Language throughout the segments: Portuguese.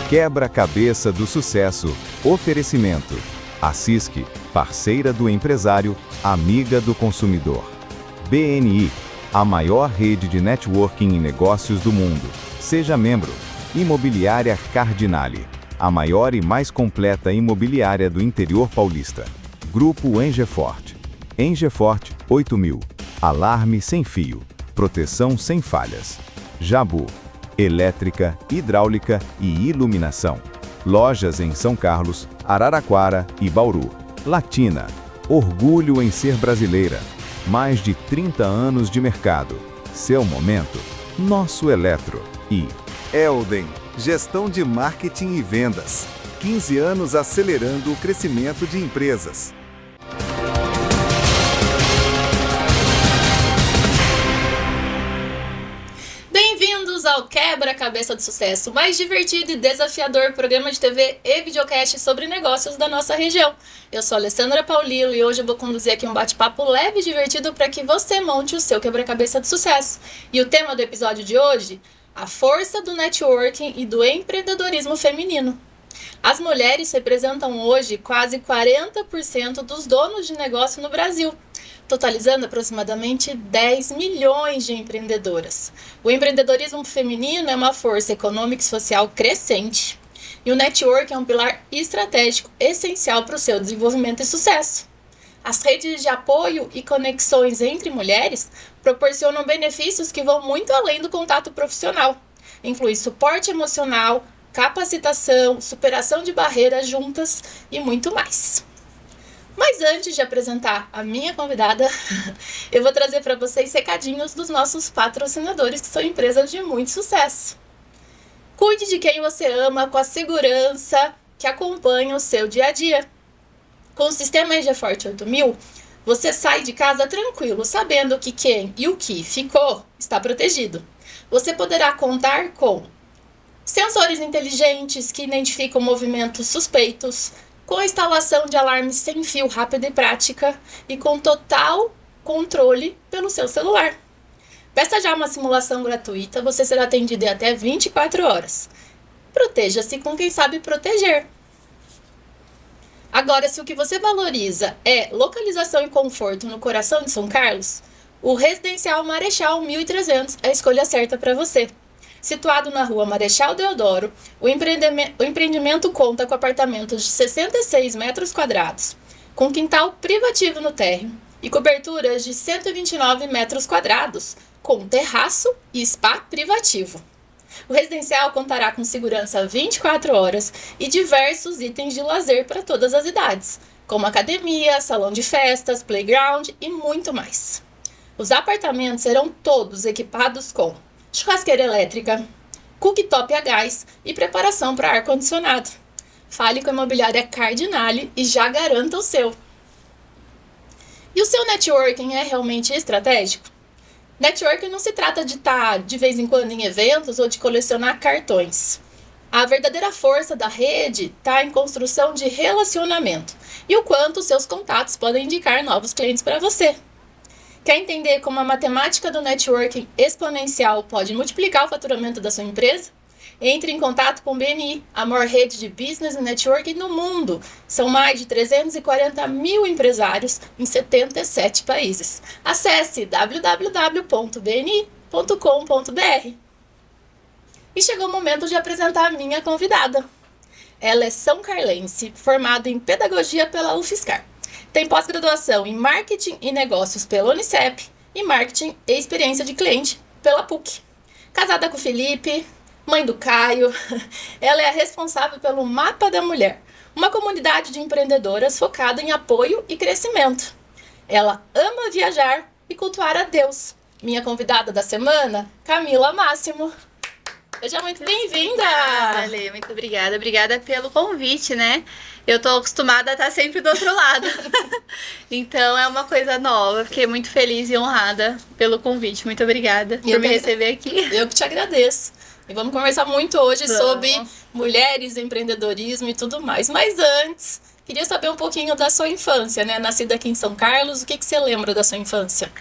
Quebra-cabeça do sucesso. Oferecimento. A CISC, parceira do empresário, amiga do consumidor. BNI, a maior rede de networking em negócios do mundo. Seja membro. Imobiliária Cardinale, a maior e mais completa imobiliária do interior paulista. Grupo Engefort. Engefort 8000. Alarme sem fio. Proteção sem falhas. Jabu. Elétrica, hidráulica e iluminação. Lojas em São Carlos, Araraquara e Bauru. Latina. Orgulho em ser brasileira. Mais de 30 anos de mercado. Seu momento. Nosso Eletro. E Elden. Gestão de marketing e vendas. 15 anos acelerando o crescimento de empresas. Bem-vindos ao Quebra-Cabeça do Sucesso, mais divertido e desafiador programa de TV e videocast sobre negócios da nossa região. Eu sou a Alessandra Paulillo e hoje eu vou conduzir aqui um bate-papo leve e divertido para que você monte o seu quebra-cabeça do sucesso. E o tema do episódio de hoje: a força do networking e do empreendedorismo feminino. As mulheres representam hoje quase 40% dos donos de negócio no Brasil, totalizando aproximadamente 10 milhões de empreendedoras. O empreendedorismo feminino é uma força econômica e social crescente, e o network é um pilar estratégico essencial para o seu desenvolvimento e sucesso. As redes de apoio e conexões entre mulheres proporcionam benefícios que vão muito além do contato profissional. Inclui suporte emocional, capacitação, superação de barreiras juntas e muito mais. Mas antes de apresentar a minha convidada, eu vou trazer para vocês recadinhos dos nossos patrocinadores, que são empresas de muito sucesso. Cuide de quem você ama com a segurança que acompanha o seu dia a dia. Com o sistema Engefort 8000, você sai de casa tranquilo, sabendo que quem e o que ficou está protegido. Você poderá contar com sensores inteligentes que identificam movimentos suspeitos, com a instalação de alarmes sem fio rápida e prática e com total controle pelo seu celular. Peça já uma simulação gratuita, você será atendido em até 24 horas. Proteja-se com quem sabe proteger. Agora, se o que você valoriza é localização e conforto no coração de São Carlos, o Residencial Marechal 1300 é a escolha certa para você. Situado na rua Marechal Deodoro, o empreendimento conta com apartamentos de 66 metros quadrados, com quintal privativo no térreo e coberturas de 129 metros quadrados, com terraço e spa privativo. O residencial contará com segurança 24 horas e diversos itens de lazer para todas as idades, como academia, salão de festas, playground e muito mais. Os apartamentos serão todos equipados com churrasqueira elétrica, cooktop a gás e preparação para ar-condicionado. Fale com a imobiliária Cardinale e já garanta o seu. E o seu networking é realmente estratégico? Networking não se trata de estar de vez em quando em eventos ou de colecionar cartões. A verdadeira força da rede está em construção de relacionamento e o quanto seus contatos podem indicar novos clientes para você. Quer entender como a matemática do networking exponencial pode multiplicar o faturamento da sua empresa? Entre em contato com o BNI, a maior rede de business e networking no mundo. São mais de 340 mil empresários em 77 países. Acesse www.bni.com.br. E chegou o momento de apresentar a minha convidada. Ela é são carlense, formada em pedagogia pela UFSCar. Tem pós-graduação em Marketing e Negócios pela Unicep e Marketing e Experiência de Cliente pela PUC. Casada com o Felipe, mãe do Caio, ela é a responsável pelo Mapa da Mulher, uma comunidade de empreendedoras focada em apoio e crescimento. Ela ama viajar e cultuar a Deus. Minha convidada da semana, Camila Máximo. Seja muito bem-vinda! Ale, muito obrigada. Obrigada pelo convite, né? Eu tô acostumada a estar sempre do outro lado. Então é uma coisa nova. Fiquei muito feliz e honrada pelo convite. Muito obrigada por me receber aqui. Eu que te agradeço. E vamos conversar muito hoje sobre mulheres, empreendedorismo e tudo mais. Mas antes, queria saber um pouquinho da sua infância, né? Nascida aqui em São Carlos, o que você lembra da sua infância?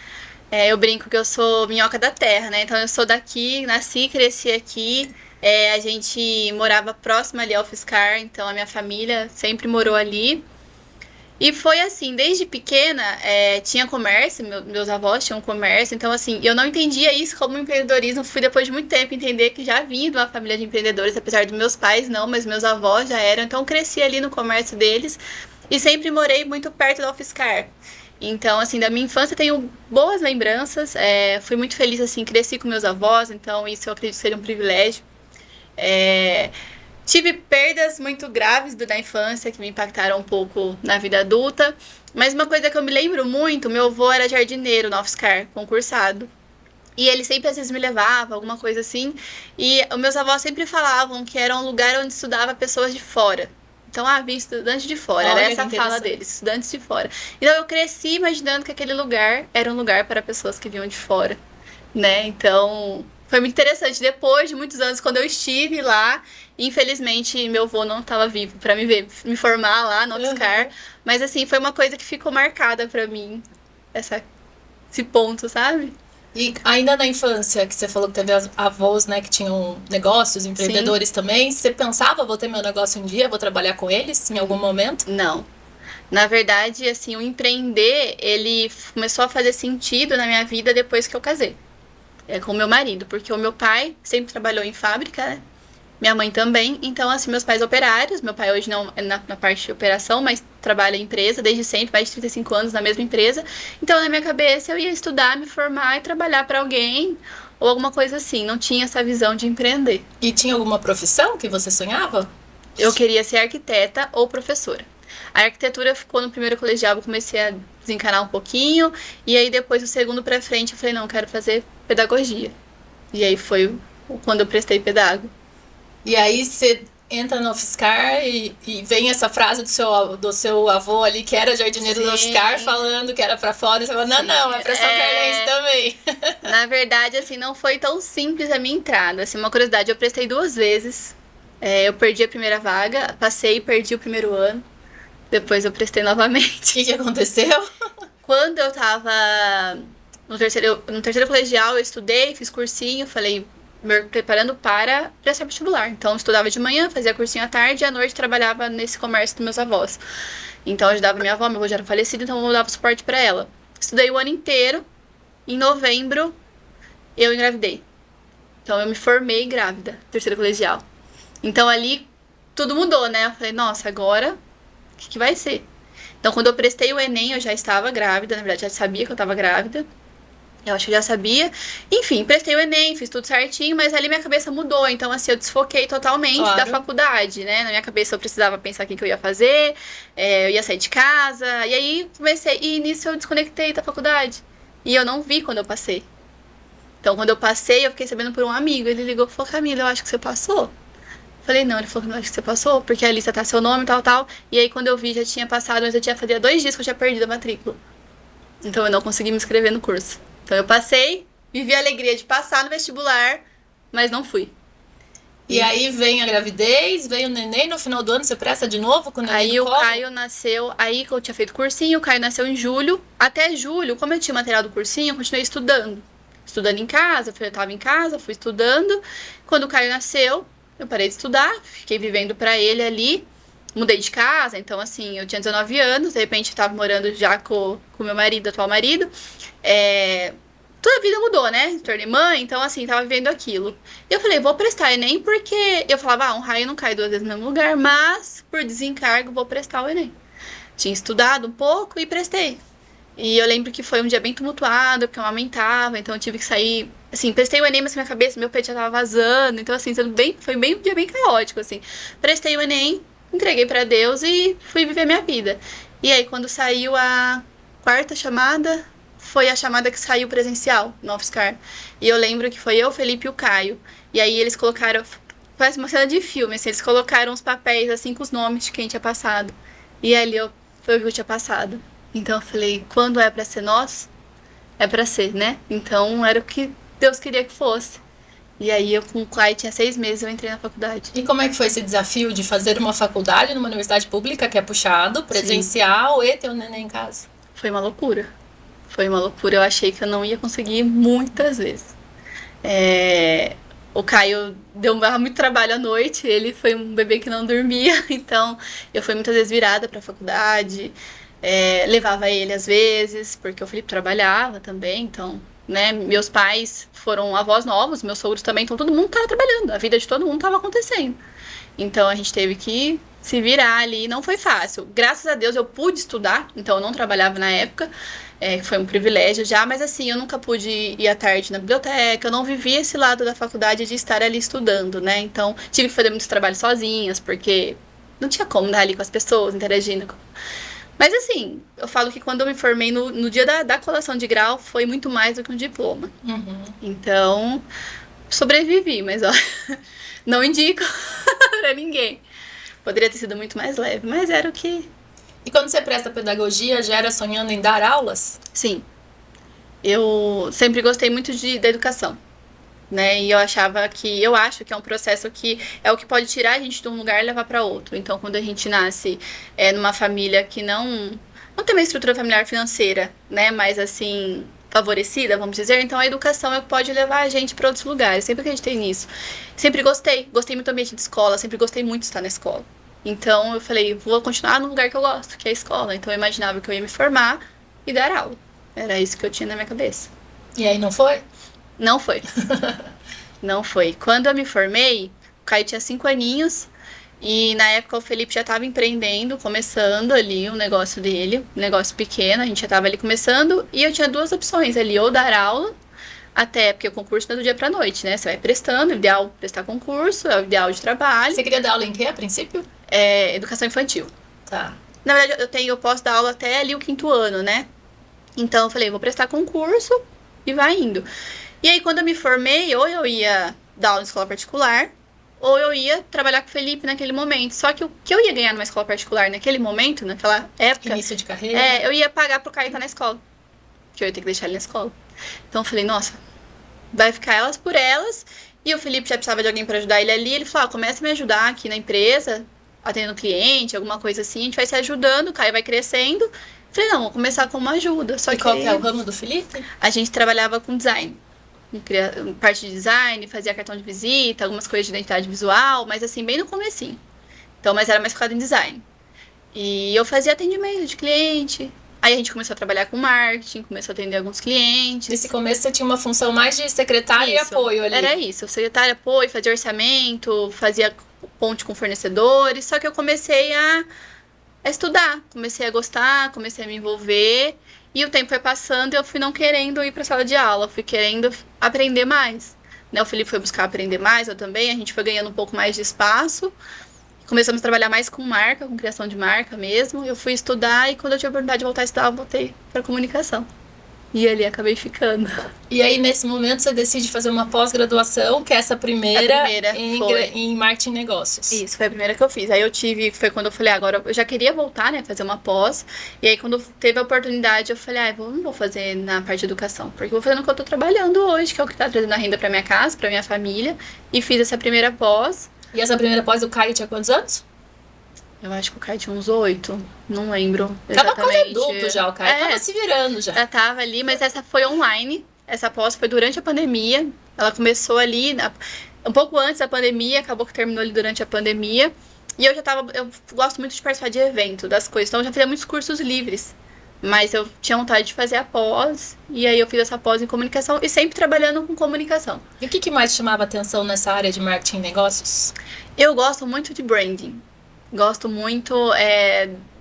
Eu brinco que eu sou minhoca da terra, né? Então eu sou daqui, nasci, cresci aqui. A gente morava próximo ali ao UFSCar, então a minha família sempre morou ali. E foi assim, desde pequena, tinha comércio, meus avós tinham comércio, então assim, eu não entendia isso como empreendedorismo, fui depois de muito tempo entender que já vinha de uma família de empreendedores, apesar dos meus pais não, mas meus avós já eram, então cresci ali no comércio deles e sempre morei muito perto da UFSCar. Então, assim, da minha infância tenho boas lembranças, fui muito feliz, assim, cresci com meus avós, então isso eu acredito que seria um privilégio. É, Tive perdas muito graves da infância que me impactaram um pouco na vida adulta. Mas uma coisa que eu me lembro muito, meu avô era jardineiro no UFSCar, concursado. E ele sempre às vezes me levava, alguma coisa assim. E os meus avós sempre falavam que era um lugar onde estudava pessoas de fora. Então, vinha estudante de fora, Olha, era que essa a fala interessante. deles, estudantes de fora. Então eu cresci imaginando que aquele lugar era um lugar para pessoas que vinham de fora, né? Então, foi muito interessante. Depois de muitos anos, quando eu estive lá, infelizmente meu avô não estava vivo para me ver, me formar lá no UFSCar. Mas assim, foi uma coisa que ficou marcada para mim, esse ponto, sabe? E ainda na infância, que você falou que teve avós, né, que tinham negócios, empreendedores também, você pensava, vou ter meu negócio um dia, vou trabalhar com eles em algum momento? Não. Na verdade, assim, o empreender, ele começou a fazer sentido na minha vida depois que eu casei. Com o meu marido, porque o meu pai sempre trabalhou em fábrica, né? Minha mãe também. Então, assim, meus pais operários. Meu pai hoje não é na parte de operação, mas trabalha em empresa desde sempre, mais de 35 anos na mesma empresa. Então, na minha cabeça, eu ia estudar, me formar e trabalhar para alguém ou alguma coisa assim. Não tinha essa visão de empreender. E tinha alguma profissão que você sonhava? Eu queria ser arquiteta ou professora. A arquitetura ficou no primeiro colegial, eu comecei a desencanar um pouquinho. E aí, depois, do segundo pra frente, eu falei, não, eu quero fazer pedagogia. E aí foi quando eu prestei pedago. E aí você entra no UFSCar e vem essa frase do seu avô ali, que era jardineiro do Sim. UFSCar, falando que era pra fora. E você fala, não, é pra São Carlense também. Na verdade, assim, não foi tão simples a minha entrada. Assim, uma curiosidade, eu prestei 2 vezes. Eu perdi a primeira vaga, passei e perdi o primeiro ano. Depois eu prestei O novamente. que aconteceu? Quando eu tava no terceiro colegial, eu estudei, fiz cursinho, falei, me preparando para prestar vestibular. Então, eu estudava de manhã, fazia cursinho à tarde e à noite trabalhava nesse comércio dos meus avós. Então, eu ajudava minha avó, meu avô já era falecido, então eu dava suporte para ela. Estudei o ano inteiro. Em novembro, eu engravidei. Então, eu me formei grávida, terceiro colegial. Então, ali, tudo mudou, né? Eu falei, nossa, agora, o que vai ser? Então, quando eu prestei o Enem, eu já estava grávida. Na verdade, já sabia que eu estava grávida. Eu acho que eu já sabia. Enfim, prestei o Enem, fiz tudo certinho, mas ali minha cabeça mudou. Então, assim, eu desfoquei totalmente da faculdade, né? Na minha cabeça eu precisava pensar o que eu ia fazer, eu ia sair de casa. E aí, e nisso eu desconectei da faculdade. E eu não vi quando eu passei. Então, quando eu passei, eu fiquei sabendo por um amigo. Ele ligou e falou, Camila, eu acho que você passou. Falei, não, ele falou, não, acho que você passou, porque a lista tá seu nome, tal. E aí, quando eu vi, já tinha passado, mas eu tinha fazia 2 dias que eu tinha perdido a matrícula. Então, eu não consegui me inscrever no curso. Então, eu passei, vivi a alegria de passar no vestibular, mas não fui. E aí vem a gravidez, vem o neném, no final do ano você presta de novo com o neném Aí no o colo? Caio nasceu, aí que eu tinha feito cursinho, o Caio nasceu em julho. Até julho, como eu tinha material do cursinho, eu continuei estudando. Estudando em casa, eu tava em casa, fui estudando. Quando o Caio nasceu, eu parei de estudar, fiquei vivendo pra ele ali. Mudei de casa, então assim, eu tinha 19 anos, de repente eu tava morando já com meu marido, atual marido. Toda a vida mudou, né? Tornei mãe, então assim, tava vivendo aquilo. Eu falei, vou prestar Enem, porque eu falava, um raio não cai 2 vezes no mesmo lugar, mas por desencargo vou prestar o Enem. Tinha estudado um pouco e prestei. E eu lembro que foi um dia bem tumultuado, porque eu amamentava, então eu tive que sair. Assim, prestei o Enem, mas minha cabeça, meu peito já tava vazando, então assim, foi bem um dia bem caótico, assim. Prestei o Enem, entreguei pra Deus e fui viver minha vida. E aí, quando saiu a 4ª chamada, foi a chamada que saiu presencial no UFSCar. E eu lembro que foi eu, o Felipe e o Caio. E aí eles colocaram, parece uma cena de filme, assim, eles colocaram os papéis, assim, com os nomes de quem tinha passado. E ali foi o que eu tinha passado. Então eu falei, quando é pra ser nós, é pra ser, né? Então era o que Deus queria que fosse. E aí eu com o Caio tinha 6 meses, eu entrei na faculdade. E como é que foi esse desafio de fazer uma faculdade numa universidade pública, que é puxado, presencial, e ter um neném em casa? Foi uma loucura. Foi uma loucura, eu achei que eu não ia conseguir muitas vezes. O Caio dava muito trabalho à noite, ele foi um bebê que não dormia, então eu fui muitas vezes virada para a faculdade, levava ele às vezes, porque o Felipe trabalhava também, então, né, meus pais foram avós novos, meus sogros também, então todo mundo estava trabalhando, a vida de todo mundo estava acontecendo. Então a gente teve que se virar ali, não foi fácil. Graças a Deus eu pude estudar, então eu não trabalhava na época, foi um privilégio já, mas assim, eu nunca pude ir à tarde na biblioteca, eu não vivi esse lado da faculdade de estar ali estudando, né? Então tive que fazer muitos trabalhos sozinhas, porque não tinha como estar ali com as pessoas, interagindo. Mas assim, eu falo que quando eu me formei no dia da colação de grau, foi muito mais do que um diploma. Uhum. Então, sobrevivi, mas ó, não indico pra ninguém. Poderia ter sido muito mais leve, mas era o que... E quando você presta pedagogia, já era sonhando em dar aulas? Sim. Eu sempre gostei muito da educação, né? E eu acho que é um processo que é o que pode tirar a gente de um lugar e levar para outro. Então, quando a gente nasce numa família que não tem uma estrutura familiar financeira, né? Mas assim, favorecida, vamos dizer, então a educação é o que pode levar a gente para outros lugares. Sempre acreditei nisso. Sempre gostei muito do ambiente de escola, sempre gostei muito de estar na escola. Então eu falei, vou continuar no lugar que eu gosto, que é a escola. Então eu imaginava que eu ia me formar e dar aula. Era isso que eu tinha na minha cabeça. E aí não foi? Não foi. Não foi. Quando eu me formei, o Caio tinha 5 aninhos e na época o Felipe já estava empreendendo, começando ali o negócio dele, um negócio pequeno, a gente já estava ali começando e eu tinha 2 opções ali, ou dar aula, até porque o concurso não é do dia pra noite, né? Você vai prestando, é o ideal prestar concurso, é o ideal de trabalho. Você queria dar aula em quê, a princípio? Educação infantil. Tá. Na verdade, eu posso dar aula até ali o 5º ano, né? Então eu falei, vou prestar concurso e vai indo. E aí quando eu me formei, ou eu ia dar aula em escola particular, ou eu ia trabalhar com o Felipe naquele momento. Só que o que eu ia ganhar numa escola particular naquele momento, naquela época... Início de carreira. Eu ia pagar pro Caio estar na escola. Que eu ia ter que deixar ele na escola. Então eu falei, nossa, vai ficar elas por elas. E o Felipe já precisava de alguém para ajudar ele ali. Ele falou, começa a me ajudar aqui na empresa, atendendo cliente, alguma coisa assim. A gente vai se ajudando, o Caio vai crescendo. Falei, não, vou começar com uma ajuda. Só e qual que é o ramo do Felipe? A gente trabalhava com design. Parte de design, fazia cartão de visita, algumas coisas de identidade visual, mas assim, bem no comecinho. Então, mas era mais focado em design. E eu fazia atendimento de cliente. Aí a gente começou a trabalhar com marketing, começou a atender alguns clientes. Nesse começo você tinha uma função mais de secretária e apoio ali. Era isso, secretária, apoio, fazia orçamento, fazia ponte com fornecedores. Só que eu comecei a estudar, comecei a gostar, comecei a me envolver. E o tempo foi passando e eu fui não querendo ir para a sala de aula, fui querendo aprender mais. Né? O Felipe foi buscar aprender mais, eu também, a gente foi ganhando um pouco mais de espaço. Começamos a trabalhar mais com marca, com criação de marca mesmo. Eu fui estudar e quando eu tive a oportunidade de voltar a estudar, eu voltei para comunicação. E ali acabei ficando. E aí, nesse momento, você decide fazer uma pós-graduação, que é essa primeira em marketing e negócios. Isso, foi a primeira que eu fiz. Aí foi quando eu falei, agora eu já queria voltar, né, fazer uma pós. E aí, quando teve a oportunidade, eu falei, não vou fazer na parte de educação, porque eu vou fazer no que eu tô trabalhando hoje, que é o que tá trazendo a renda pra minha casa, pra minha família. E fiz essa primeira pós. E essa primeira pós, o Caio tinha quantos anos? Eu acho que o Caio tinha uns 8, não lembro exatamente. Tava quase adulto já, o Caio tava se virando já. Já tava ali, mas essa foi online, essa pós foi durante a pandemia, ela começou ali, um pouco antes da pandemia, acabou que terminou ali durante a pandemia, e eu gosto muito de participar de evento, das coisas, então eu já fazia muitos cursos livres, mas eu tinha vontade de fazer a pós, e aí eu fiz essa pós em comunicação, e sempre trabalhando com comunicação. E o que mais chamava atenção nessa área de marketing e negócios? Eu gosto muito de branding. Gosto muito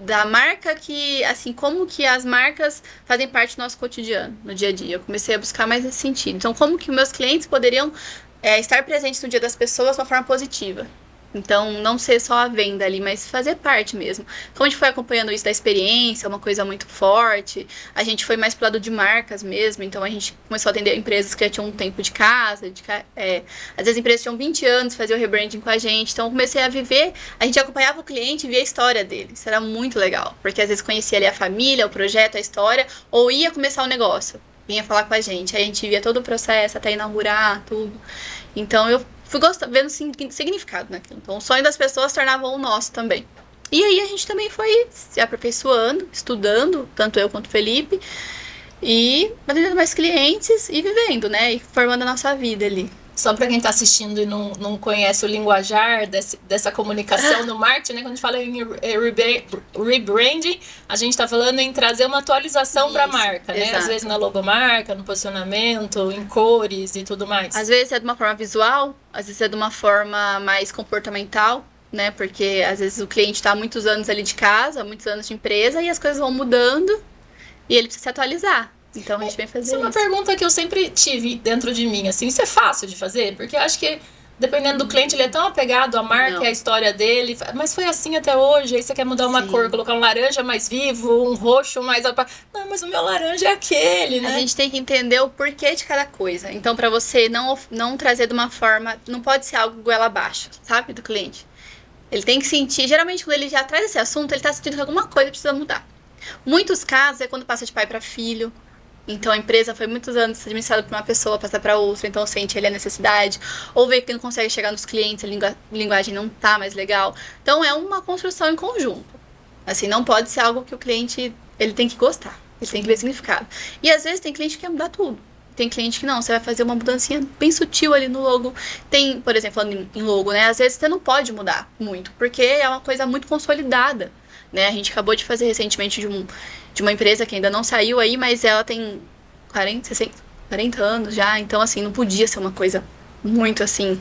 da marca assim, como que as marcas fazem parte do nosso cotidiano, no dia a dia. Eu comecei a buscar mais nesse sentido. Então, como que meus clientes poderiam estar presentes no dia das pessoas de uma forma positiva. Então, não ser só a venda ali, mas fazer parte mesmo. Como a gente foi acompanhando isso da experiência, uma coisa muito forte, a gente foi mais pro lado de marcas mesmo, então a gente começou a atender empresas que já tinham um tempo de casa, às vezes empresas tinham 20 anos, faziam o rebranding com a gente, então eu comecei a viver, a gente acompanhava o cliente e via a história dele, isso era muito legal, porque às vezes conhecia ali a família, o projeto, a história, ou ia começar o negócio, vinha falar com a gente, aí a gente via todo o processo até inaugurar, tudo. Então eu fui vendo significado naquilo. Então o sonho das pessoas tornava o nosso também. E aí a gente também foi se aperfeiçoando, estudando, tanto eu quanto o Felipe. e atendendo mais clientes e vivendo, né? E formando a nossa vida ali. Só para quem está assistindo e não conhece o linguajar dessa comunicação no marketing, né? Quando a gente fala em rebranding, a gente está falando em trazer uma atualização para a marca, né? Exato. Às vezes na logomarca, no posicionamento, em cores e tudo mais. Às vezes é de uma forma visual, às vezes é de uma forma mais comportamental, né? Porque às vezes o cliente está há muitos anos ali de casa, há muitos anos de empresa, e as coisas vão mudando e ele precisa se atualizar. Então a gente vem fazer Isso é uma pergunta que eu sempre tive dentro de mim, assim, isso é fácil de fazer? Porque eu acho que, dependendo do cliente, ele é tão apegado à marca e à história dele, mas foi assim até hoje, aí você quer mudar uma cor, colocar um laranja mais vivo, um roxo mais... Não, mas o meu laranja é aquele, né? A gente tem que entender o porquê de cada coisa. Então, pra você não trazer de uma forma... Não pode ser algo goela abaixo, sabe, do cliente. Ele tem que sentir... Geralmente, quando ele já traz esse assunto, ele tá sentindo que alguma coisa precisa mudar. Muitos casos é quando passa de pai para filho. Então a empresa foi muitos anos administrada por uma pessoa, passa para outra, então sente ele a necessidade, ou vê que não consegue chegar nos clientes, a linguagem não tá mais legal. Então é uma construção em conjunto. Assim, não pode ser algo que o cliente, ele tem que gostar, ele tem que ver significado. E às vezes tem cliente que quer mudar tudo. Tem cliente que não, você vai fazer uma mudancinha bem sutil ali no logo. Tem, por exemplo, falando em logo, né? Às vezes você não pode mudar muito, porque é uma coisa muito consolidada, né? A gente acabou de fazer recentemente de uma empresa que ainda não saiu aí, mas ela tem 40 anos já, então assim, não podia ser uma coisa muito assim,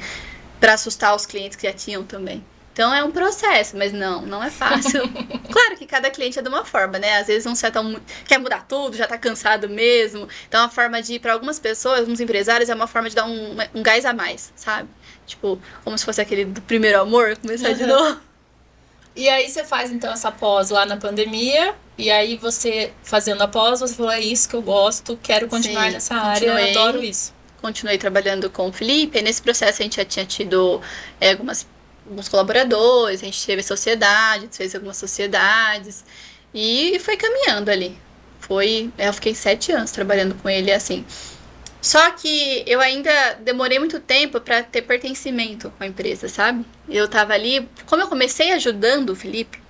pra assustar os clientes que já tinham também. Então é um processo, mas não é fácil. Claro que cada cliente é de uma forma, né? Às vezes quer mudar tudo, já tá cansado mesmo. Então é uma forma de, para algumas pessoas, alguns empresários, é uma forma de dar um gás a mais, sabe? Tipo, como se fosse aquele do primeiro amor, começar de novo. E aí você faz então essa pós lá na pandemia, e aí você fazendo a pós, você falou, é isso que eu gosto, quero continuar nessa área, eu adoro isso. Continuei trabalhando com o Felipe, e nesse processo a gente já tinha tido alguns colaboradores, a gente teve sociedade, fez algumas sociedades, e foi caminhando ali. Eu fiquei 7 anos trabalhando com ele assim. Só que eu ainda demorei muito tempo para ter pertencimento com a empresa, sabe? Eu tava ali, como eu comecei ajudando o Felipe,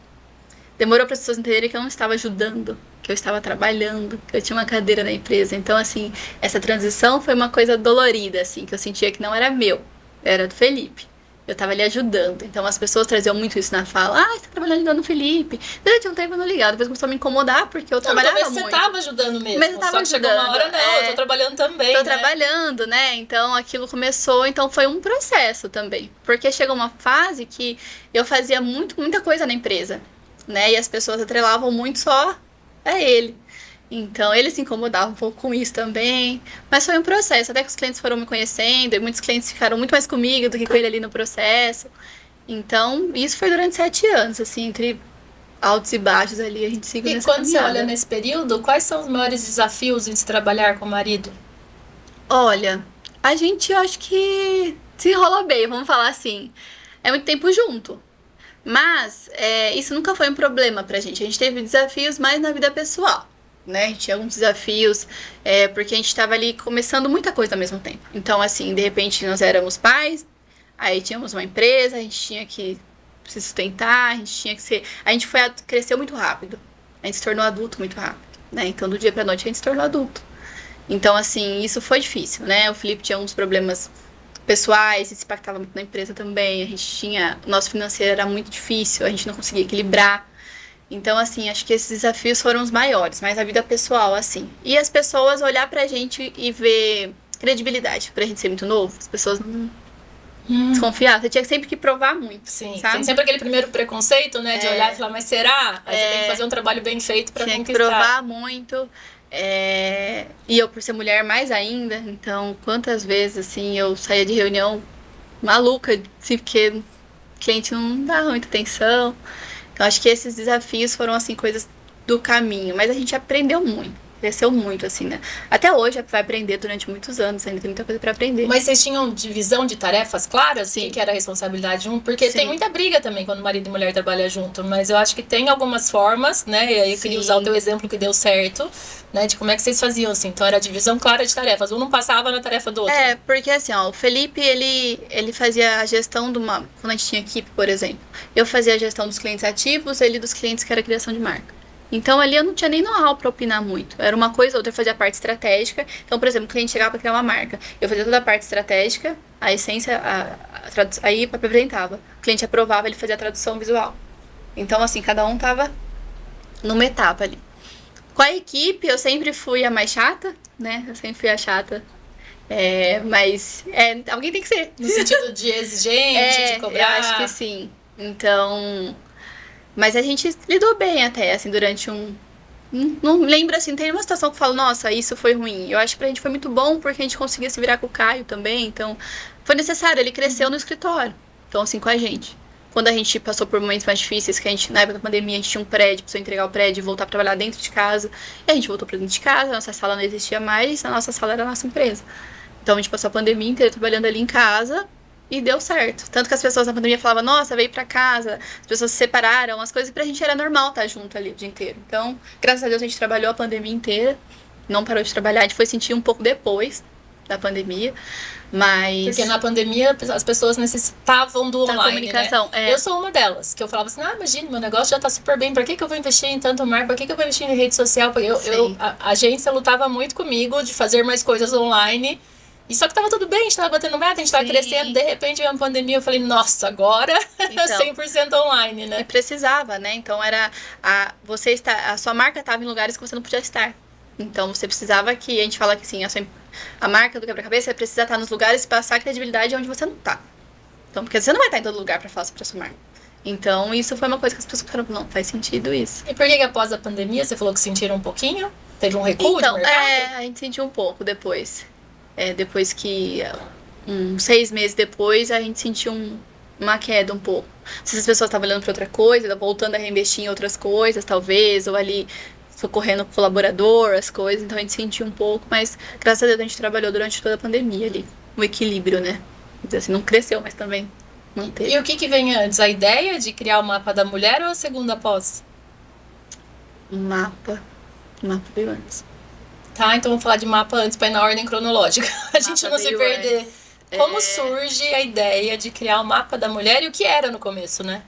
demorou para as pessoas entenderem que eu não estava ajudando, que eu estava trabalhando, que eu tinha uma cadeira na empresa. Então, assim, essa transição foi uma coisa dolorida, assim, que eu sentia que não era meu, era do Felipe. Eu tava ali ajudando. Então as pessoas traziam muito isso na fala. Ah, você tá trabalhando ajudando o Felipe. Durante um tempo eu não ligava. Depois começou a me incomodar porque eu trabalhava muito. Você tava ajudando mesmo. Mas eu tava só que ajudando. Chegou uma hora, não, eu tô trabalhando também, Tô trabalhando, né? Então aquilo começou. Então foi um processo também. Porque chegou uma fase que eu fazia muita coisa na empresa, né? E as pessoas atrelavam muito só a ele. Então, ele se incomodava um pouco com isso também. Mas foi um processo, até que os clientes foram me conhecendo. E muitos clientes ficaram muito mais comigo do que com ele ali no processo. Então, isso foi durante 7 anos, assim, entre altos e baixos ali, a gente seguiu nessa caminhada. E quando você olha nesse período, quais são os maiores desafios em se trabalhar com o marido? Olha, a gente, eu acho que se enrola bem, vamos falar assim. É muito tempo junto. Mas, isso nunca foi um problema pra gente. A gente teve desafios mais na vida pessoal. Né? A gente tinha alguns desafios, porque a gente estava ali começando muita coisa ao mesmo tempo. Então, assim, de repente nós éramos pais, aí tínhamos uma empresa, a gente tinha que se sustentar, a gente cresceu muito rápido. A gente se tornou adulto muito rápido, né? Então, do dia pra noite a gente se tornou adulto. Então, assim, isso foi difícil, né? O Felipe tinha uns problemas pessoais, isso impactava muito na empresa também. O nosso financeiro era muito difícil, a gente não conseguia equilibrar. Então, assim, acho que esses desafios foram os maiores, mas a vida pessoal, assim. E as pessoas olhar pra gente e ver credibilidade. Pra gente ser muito novo, as pessoas não desconfiar. Você tinha sempre que provar muito. Sim, sabe? tem sempre aquele primeiro preconceito, né? De olhar e falar, mas será? Aí você tem que fazer um trabalho bem feito pra conquistar. Tinha que provar muito. E eu, por ser mulher, mais ainda. Então, quantas vezes, assim, eu saía de reunião maluca, assim, porque o cliente não dava muita atenção. Então, acho que esses desafios foram, assim, coisas do caminho. Mas a gente aprendeu muito. Cresceu muito, assim, né? Até hoje vai aprender durante muitos anos. Ainda tem muita coisa pra aprender. Mas vocês tinham divisão de tarefas claras? Sim. Que era a responsabilidade de um? Porque Sim. tem muita briga também quando marido e mulher trabalham junto. Mas eu acho que tem algumas formas, né? E aí eu queria usar o teu exemplo que deu certo, né? De como é que vocês faziam, assim. Então, era a divisão clara de tarefas. Um não passava na tarefa do outro. Porque assim, ó, o Felipe, ele fazia a gestão quando a gente tinha equipe, por exemplo. Eu fazia a gestão dos clientes ativos, ele dos clientes que era criação de marca. Então ali eu não tinha nem know-how para opinar muito. Era uma coisa, outra eu fazia a parte estratégica. Então, por exemplo, o cliente chegava para criar uma marca. Eu fazia toda a parte estratégica, a essência, aí apresentava. O cliente aprovava, ele fazia a tradução visual. Então, assim, cada um tava numa etapa ali. Com a equipe, eu sempre fui a mais chata, né? Eu sempre fui a chata. Mas alguém tem que ser. No sentido de exigente, de cobrar. Eu acho que sim. Então... Mas a gente lidou bem até, assim, durante não lembro, assim, tem uma situação que eu falo, nossa, isso foi ruim. Eu acho que pra gente foi muito bom, porque a gente conseguia se virar com o Caio também. Então, foi necessário. Ele cresceu no escritório. Então, assim, com a gente. Quando a gente passou por momentos mais difíceis, que a gente, na época da pandemia, a gente tinha um prédio, precisou entregar o prédio e voltar pra trabalhar dentro de casa. E a gente voltou pra dentro de casa, a nossa sala não existia mais, a nossa sala era a nossa empresa. Então a gente passou a pandemia inteira trabalhando ali em casa e deu certo. Tanto que as pessoas na pandemia falavam, nossa, veio pra casa, as pessoas se separaram, as coisas, pra gente era normal estar junto ali o dia inteiro. Então, graças a Deus, a gente trabalhou a pandemia inteira, não parou de trabalhar, a gente foi sentir um pouco depois da pandemia. Mas... Porque na pandemia as pessoas necessitavam do online, comunicação, né? Eu sou uma delas, que eu falava assim, imagina, meu negócio já tá super bem, pra que eu vou investir em tanto marketing, pra que eu vou investir em rede social? Porque a agência lutava muito comigo de fazer mais coisas online, e só que tava tudo bem, a gente tava batendo meta, a gente tava crescendo, de repente veio uma pandemia, eu falei, nossa, agora então, 100% online, né? E precisava, né? Então era, a sua marca tava em lugares que você não podia estar. Então você precisava que, a gente fala que assim, a marca do quebra-cabeça precisa estar nos lugares e passar credibilidade onde você não tá. Então, porque você não vai estar em todo lugar pra falar sobre a sua marca. Então, isso foi uma coisa que as pessoas falaram, não, faz sentido isso. E por que após a pandemia, você falou que sentiram um pouquinho? Teve um recuo então, de mercado? A gente sentiu um pouco depois. Depois que, 6 meses depois, a gente sentiu uma queda um pouco. Não sei se as pessoas estavam olhando pra outra coisa, voltando a reinvestir em outras coisas, talvez, ou ali... socorrendo com o colaborador, as coisas, então a gente sentiu um pouco, mas graças a Deus a gente trabalhou durante toda a pandemia ali, o equilíbrio, né? Assim, não cresceu, mas também manteve. E o que vem antes? A ideia de criar o mapa da mulher ou a segunda pós? O mapa veio antes. Tá, então vamos falar de mapa antes pra ir na ordem cronológica. A gente não se perder. Como surge a ideia de criar o mapa da mulher e o que era no começo, né?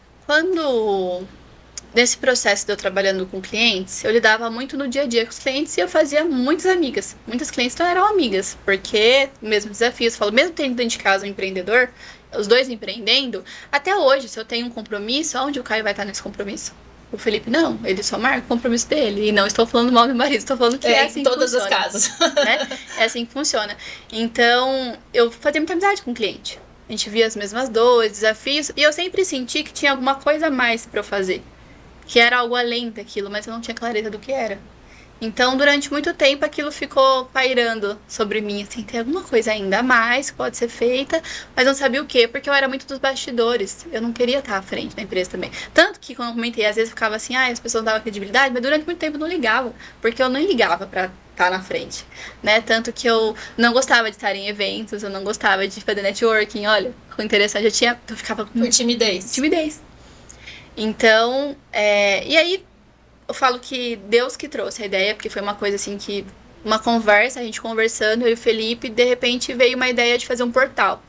Nesse processo de eu trabalhando com clientes, eu lidava muito no dia a dia com os clientes e eu fazia muitas amigas. Muitas clientes então eram amigas, porque mesmo desafios, eu falo, mesmo tendo dentro de casa um empreendedor, os dois empreendendo, até hoje, se eu tenho um compromisso, onde o Caio vai estar nesse compromisso? O Felipe, não, ele só marca o compromisso dele. E não estou falando mal do meu marido, estou falando que é assim em todos que os funciona, casos. né? É assim que funciona. Então, eu fazia muita amizade com o cliente. A gente via as mesmas dores, desafios, e eu sempre senti que tinha alguma coisa a mais para eu fazer. Que era algo além daquilo, mas eu não tinha clareza do que era. Então, durante muito tempo, aquilo ficou pairando sobre mim, assim, tem alguma coisa ainda a mais que pode ser feita, mas não sabia o quê, porque eu era muito dos bastidores. Eu não queria estar à frente da empresa também. Tanto que, quando eu comentei, às vezes ficava assim, as pessoas não davam credibilidade, mas durante muito tempo eu não ligava, porque eu não ligava pra estar na frente, né? Tanto que eu não gostava de estar em eventos, eu não gostava de fazer networking, olha, com interessante, eu ficava com... Por timidez. Timidez. Então, e aí eu falo que Deus que trouxe a ideia, porque foi uma coisa assim que, uma conversa, a gente conversando, eu e o Felipe, de repente veio uma ideia de fazer um portal.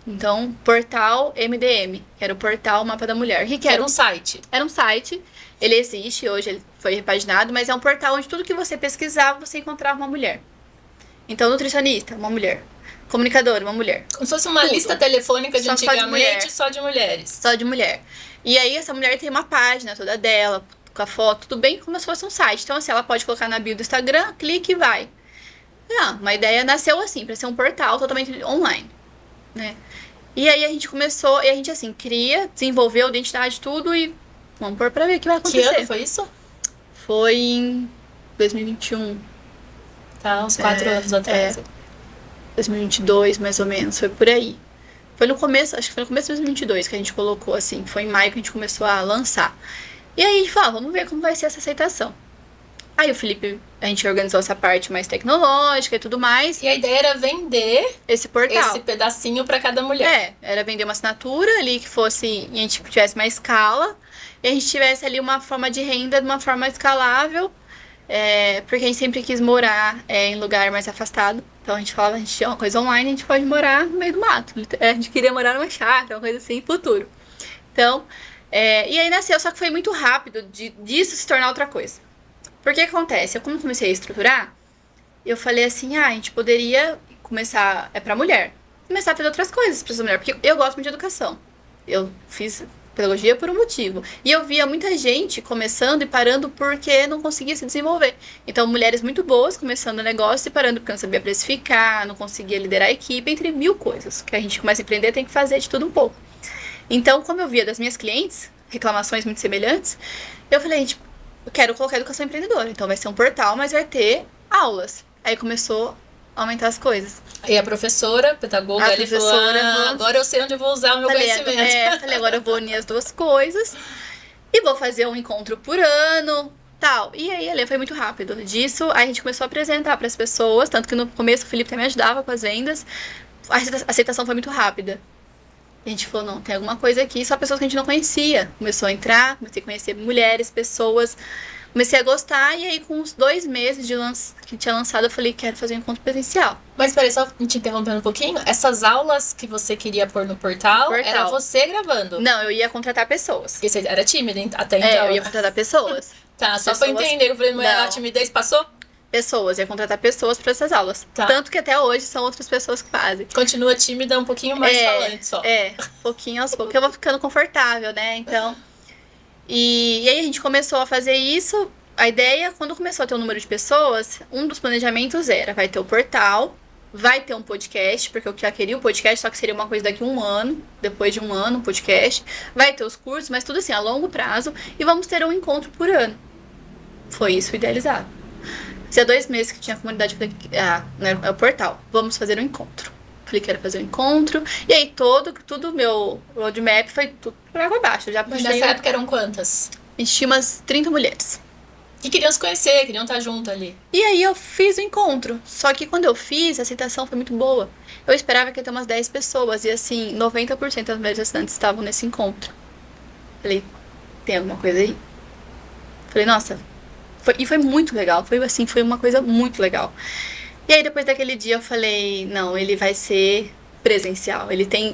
Então, portal MDM, que era o portal Mapa da Mulher. Que era um site. Era um site, ele existe, hoje ele foi repaginado, mas é um portal onde tudo que você pesquisava, você encontrava uma mulher. Então, nutricionista, uma mulher. Comunicadora, uma mulher. Como se fosse uma lista telefônica de antigamente, só de mulheres. Só de mulher. E aí, essa mulher tem uma página toda dela, com a foto, tudo bem como se fosse um site. Então, assim, ela pode colocar na bio do Instagram, clique e vai. Uma ideia nasceu assim, pra ser um portal totalmente online, né? E aí, a gente começou, e a gente, assim, desenvolveu a identidade, tudo, e vamos pôr pra ver o que vai acontecer. Que ano foi isso? Foi em 2021. Tá, uns 4 anos atrás. 2022, mais ou menos, foi por aí. Foi no começo, acho que foi no começo de 2022 que a gente colocou, assim, foi em maio que a gente começou a lançar. E aí a gente falou, vamos ver como vai ser essa aceitação. Aí o Felipe, a gente organizou essa parte mais tecnológica e tudo mais. E a ideia era vender esse portal. Esse pedacinho pra cada mulher. Era vender uma assinatura ali que fosse, e a gente tivesse uma escala, e a gente tivesse ali uma forma de renda de uma forma escalável, porque a gente sempre quis morar em lugar mais afastado. Então a gente falava, a gente tinha uma coisa online, a gente pode morar no meio do mato. A gente queria morar numa chácara, uma coisa assim, futuro. Então, E aí nasceu, só que foi muito rápido disso se tornar outra coisa. Porque que acontece? Eu, quando comecei a estruturar, eu falei assim, a gente poderia começar, pra mulher, começar a fazer outras coisas pra essa mulher, porque eu gosto muito de educação. Eu fiz pedagogia por um motivo. E eu via muita gente começando e parando porque não conseguia se desenvolver. Então, mulheres muito boas começando negócio e parando porque não sabia precificar, não conseguia liderar a equipe, entre mil coisas que a gente começa a empreender, tem que fazer de tudo um pouco. Então, como eu via das minhas clientes, reclamações muito semelhantes, eu falei, gente, eu quero colocar educação empreendedora. Então, vai ser um portal, mas vai ter aulas. Aí começou a aumentar as coisas. Aí a professora, pedagoga, ali falou, agora eu sei onde eu vou usar o meu conhecimento. Falei, agora eu vou unir as duas coisas e vou fazer um encontro por ano, tal. E aí, ali foi muito rápido. Disso, aí a gente começou a apresentar para as pessoas, tanto que no começo o Felipe também me ajudava com as vendas. A aceitação foi muito rápida. A gente falou, não, tem alguma coisa aqui, só pessoas que a gente não conhecia. Começou a entrar, comecei a conhecer mulheres, pessoas, comecei a gostar, e aí com uns 2 meses que tinha lançado, eu falei, quero fazer um encontro presencial. Mas peraí, só te interrompendo um pouquinho, essas aulas que você queria pôr no portal, era você gravando? Não, eu ia contratar pessoas. Porque você era tímida até então? Eu ia contratar pessoas. Tá, só pra entender, eu falei, mas a timidez passou? Pessoas, ia contratar pessoas para essas aulas. Tá. Tanto que até hoje são outras pessoas que fazem. Continua tímida, um pouquinho mais falante só. Pouquinho aos poucos. Eu vou ficando confortável, né? Então. E aí a gente começou a fazer isso. A ideia, quando começou a ter um número de pessoas, um dos planejamentos era, vai ter o portal, vai ter um podcast, porque eu já queria o podcast, só que seria uma coisa daqui a 1 ano, depois de 1 ano, um podcast. Vai ter os cursos, mas tudo assim, a longo prazo. E vamos ter um encontro por ano. Foi isso idealizado. Fazia 2 meses que tinha a comunidade, falei, né, é o portal, vamos fazer um encontro. Falei que era fazer um encontro, e aí tudo meu roadmap foi tudo por água abaixo. Mas nessa época eram quantas? A gente tinha umas 30 mulheres. Que queriam se conhecer, queriam estar junto ali. E aí eu fiz o encontro, só que quando eu fiz, a aceitação foi muito boa. Eu esperava que ia ter umas 10 pessoas, e assim, 90% das mulheres assinantes estavam nesse encontro. Falei, tem alguma coisa aí? Falei, nossa... E foi muito legal, foi uma coisa muito legal. E aí depois daquele dia eu falei, não, ele vai ser presencial.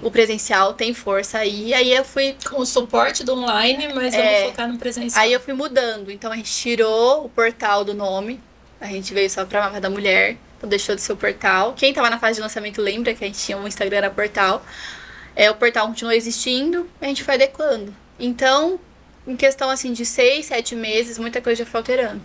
O presencial tem força aí. E aí eu fui... Com o suporte do online, mas vamos focar no presencial. Aí eu fui mudando. Então a gente tirou o portal do nome. A gente veio só pra Mapa da Mulher. Então deixou de ser o portal. Quem tava na fase de lançamento lembra que a gente tinha um Instagram, era portal. O portal continuou existindo, a gente foi adequando. Então... Em questão, assim, de 6, 7 meses, muita coisa já foi alterando.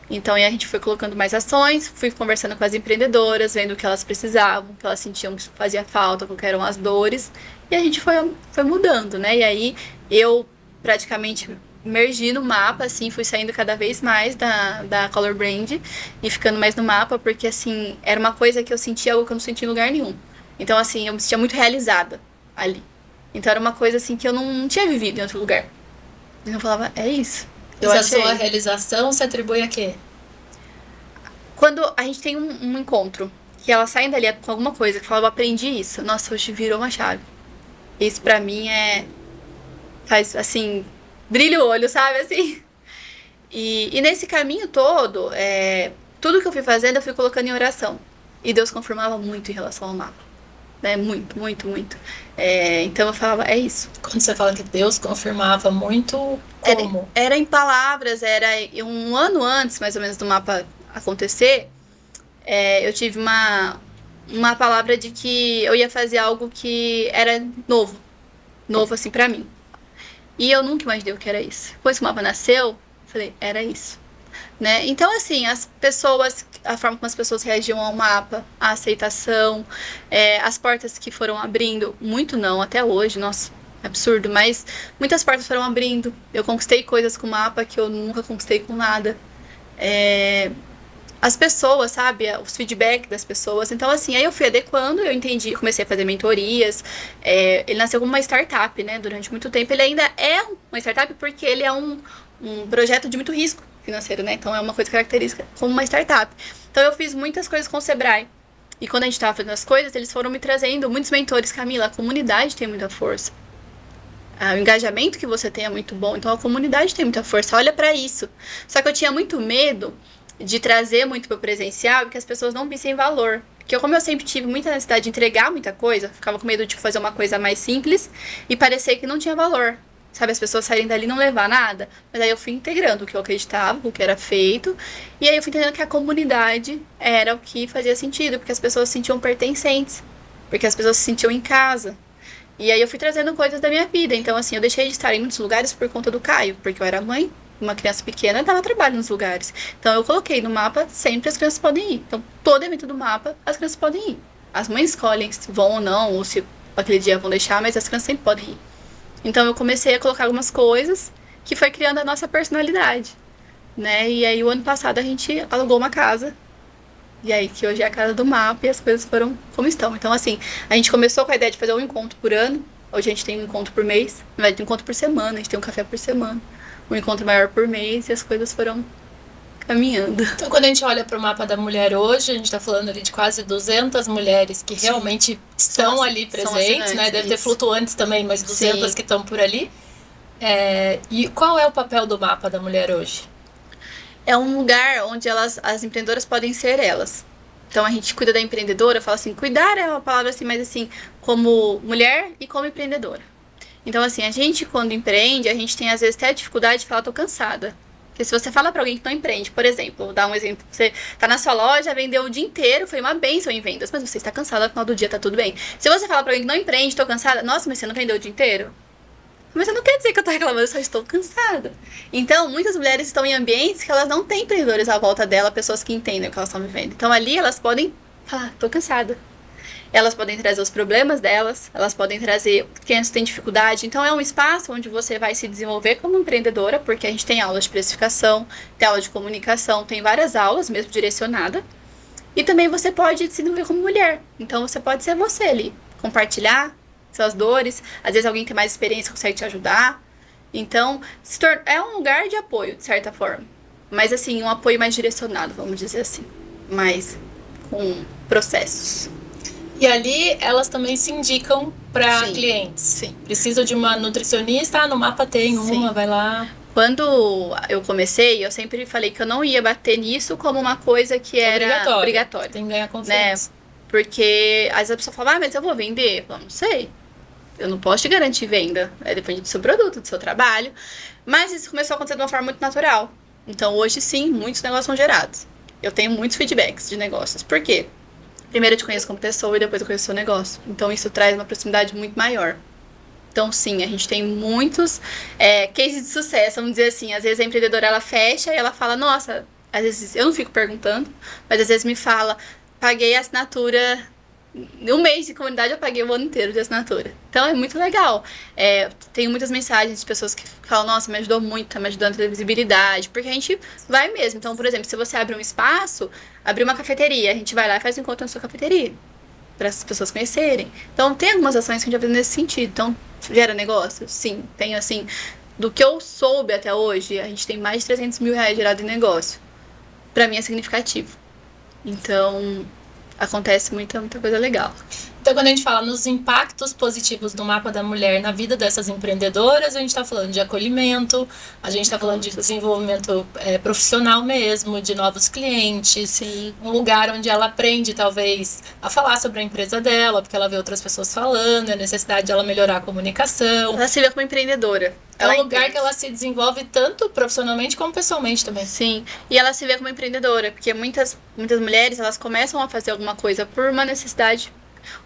Então, aí a gente foi colocando mais ações, fui conversando com as empreendedoras, vendo o que elas precisavam, o que elas sentiam que fazia falta, qual que eram as dores. E a gente foi mudando, né? E aí, eu praticamente emergi no mapa, assim, fui saindo cada vez mais da Color Brand e ficando mais no mapa, porque, assim, era uma coisa que eu sentia algo que eu não sentia em lugar nenhum. Então, assim, eu me sentia muito realizada ali. Então, era uma coisa, assim, que eu não tinha vivido em outro lugar. Eu falava, é isso. A sua realização se atribui a quê? Quando a gente tem um encontro, que elas saem dali com alguma coisa, que falam, eu aprendi isso. Nossa, hoje virou uma chave. Isso pra mim faz, assim, brilha o olho, sabe, assim. E nesse caminho todo, tudo que eu fui fazendo, eu fui colocando em oração. E Deus confirmava muito em relação ao mapa. Muito, muito, muito. Então eu falava, é isso. Quando você fala que Deus confirmava muito, como? Era em palavras, era 1 ano antes, mais ou menos, do mapa acontecer, eu tive uma palavra de que eu ia fazer algo que era novo. Novo, assim, pra mim. E eu nunca imaginei o que era isso. Depois que o mapa nasceu, falei, era isso. Né? Então, assim, as pessoas, a forma como as pessoas reagiam ao mapa, a aceitação, as portas que foram abrindo, muito não, até hoje, nossa, absurdo, mas muitas portas foram abrindo. Eu conquistei coisas com o mapa que eu nunca conquistei com nada. As pessoas, sabe, os feedback das pessoas. Então, assim, aí eu fui adequando, eu entendi, comecei a fazer mentorias. Ele nasceu como uma startup, né? Durante muito tempo. Ele ainda é uma startup porque ele é um projeto de muito risco financeiro, né? Então, é uma coisa característica como uma startup. Então, eu fiz muitas coisas com o Sebrae. E quando a gente estava fazendo as coisas, eles foram me trazendo muitos mentores. Camila, a comunidade tem muita força. O engajamento que você tem é muito bom. Então, a comunidade tem muita força. Olha pra isso. Só que eu tinha muito medo de trazer muito pro presencial e que as pessoas não vissem valor. Porque como eu sempre tive muita necessidade de entregar muita coisa, ficava com medo de fazer uma coisa mais simples e parecer que não tinha valor. sabe, as pessoas saírem dali e não levar nada. Mas aí eu fui integrando o que eu acreditava, o que era feito, e aí eu fui entendendo que a comunidade era o que fazia sentido, porque as pessoas se sentiam pertencentes, porque as pessoas se sentiam em casa. E aí eu fui trazendo coisas da minha vida. Então, assim, eu deixei de estar em muitos lugares por conta do Caio, porque eu era mãe, uma criança pequena, dava trabalho nos lugares. Então, eu coloquei no mapa, sempre as crianças podem ir. Então, todo evento do mapa, as crianças podem ir. As mães escolhem se vão ou não, ou se aquele dia vão deixar, mas as crianças sempre podem ir. Então, eu comecei a colocar algumas coisas que foi criando a nossa personalidade, né? E aí, o ano passado, a gente alugou uma casa. E aí, que hoje é a casa do mapa e as coisas foram como estão. Então, assim, a gente começou com a ideia de fazer um encontro por ano. Hoje a gente tem um encontro por mês. Na verdade, um encontro por semana. A gente tem um café por semana. Um encontro maior por mês. E as coisas foram caminhando. Então, quando a gente olha para o mapa da mulher hoje, a gente está falando ali de quase 200 mulheres que realmente estão ali presentes, né? Deve ter flutuantes também, mas 200 que estão por ali. E qual é o papel do mapa da mulher hoje? É um lugar onde as empreendedoras podem ser elas. Então a gente cuida da empreendedora, fala assim, cuidar é uma palavra assim, mas assim, como mulher e como empreendedora. Então assim, a gente quando empreende, a gente tem às vezes até a dificuldade de falar, tô cansada. Porque se você fala pra alguém que não empreende, por exemplo, vou dar um exemplo, você tá na sua loja, vendeu o dia inteiro, foi uma bênção em vendas, mas você está cansada, no final do dia tá tudo bem. Se você fala pra alguém que não empreende, tô cansada, nossa, mas você não vendeu o dia inteiro? Mas não quer dizer que eu tô reclamando, eu só estou cansada. Então, muitas mulheres estão em ambientes que elas não têm empreendedores à volta dela, pessoas que entendem o que elas estão vivendo. Então, ali elas podem falar, tô cansada. Elas podem trazer os problemas delas, elas podem trazer quem tem dificuldade. Então, é um espaço onde você vai se desenvolver como empreendedora, porque a gente tem aulas de precificação, tem aula de comunicação, tem várias aulas, mesmo direcionada. E também você pode se desenvolver como mulher. Então, você pode ser você ali, compartilhar suas dores, às vezes alguém tem mais experiência consegue te ajudar. Então, é um lugar de apoio, de certa forma. Mas assim, um apoio mais direcionado, vamos dizer assim. Mais com processos. E ali elas também se indicam para clientes. Sim. Precisa de uma nutricionista, no mapa tem uma, vai lá. Quando eu comecei, eu sempre falei que eu não ia bater nisso como uma coisa que era obrigatória. Tem que ganhar confiança. Né? Porque às vezes a pessoa fala, mas eu vou vender? Eu falo, não sei. Eu não posso te garantir venda. Depende do seu produto, do seu trabalho. Mas isso começou a acontecer de uma forma muito natural. Então, hoje, sim, muitos negócios são gerados. Eu tenho muitos feedbacks de negócios. Por quê? Primeiro eu te conheço como pessoa e depois eu conheço o seu negócio. Então, isso traz uma proximidade muito maior. Então, sim, a gente tem muitos cases de sucesso. Vamos dizer assim, às vezes a empreendedora, ela fecha e ela fala, nossa, às vezes eu não fico perguntando, mas às vezes me fala, paguei a assinatura... Um mês de comunidade eu paguei o ano inteiro de assinatura. Então é muito legal. Tenho muitas mensagens de pessoas que falam, nossa, me ajudou muito, tá me ajudando a ter visibilidade. Porque a gente vai mesmo. Então, por exemplo, se você abre um espaço, abrir uma cafeteria, a gente vai lá e faz um encontro na sua cafeteria. Para as pessoas conhecerem. Então tem algumas ações que a gente vai fazer nesse sentido. Então, gera negócio? Sim. Tem assim, do que eu soube até hoje, a gente tem mais de 300 mil reais gerado em negócio. Pra mim é significativo. Então... acontece muita coisa legal. Então, quando a gente fala nos impactos positivos do mapa da mulher na vida dessas empreendedoras, a gente está falando de acolhimento, a gente está falando de desenvolvimento profissional mesmo, de novos clientes, sim, um lugar onde ela aprende, talvez, a falar sobre a empresa dela, porque ela vê outras pessoas falando, a necessidade de ela melhorar a comunicação. Ela se vê como empreendedora. É um lugar que ela se desenvolve tanto profissionalmente como pessoalmente também. Sim, e ela se vê como empreendedora, porque muitas mulheres, elas começam a fazer alguma coisa por uma necessidade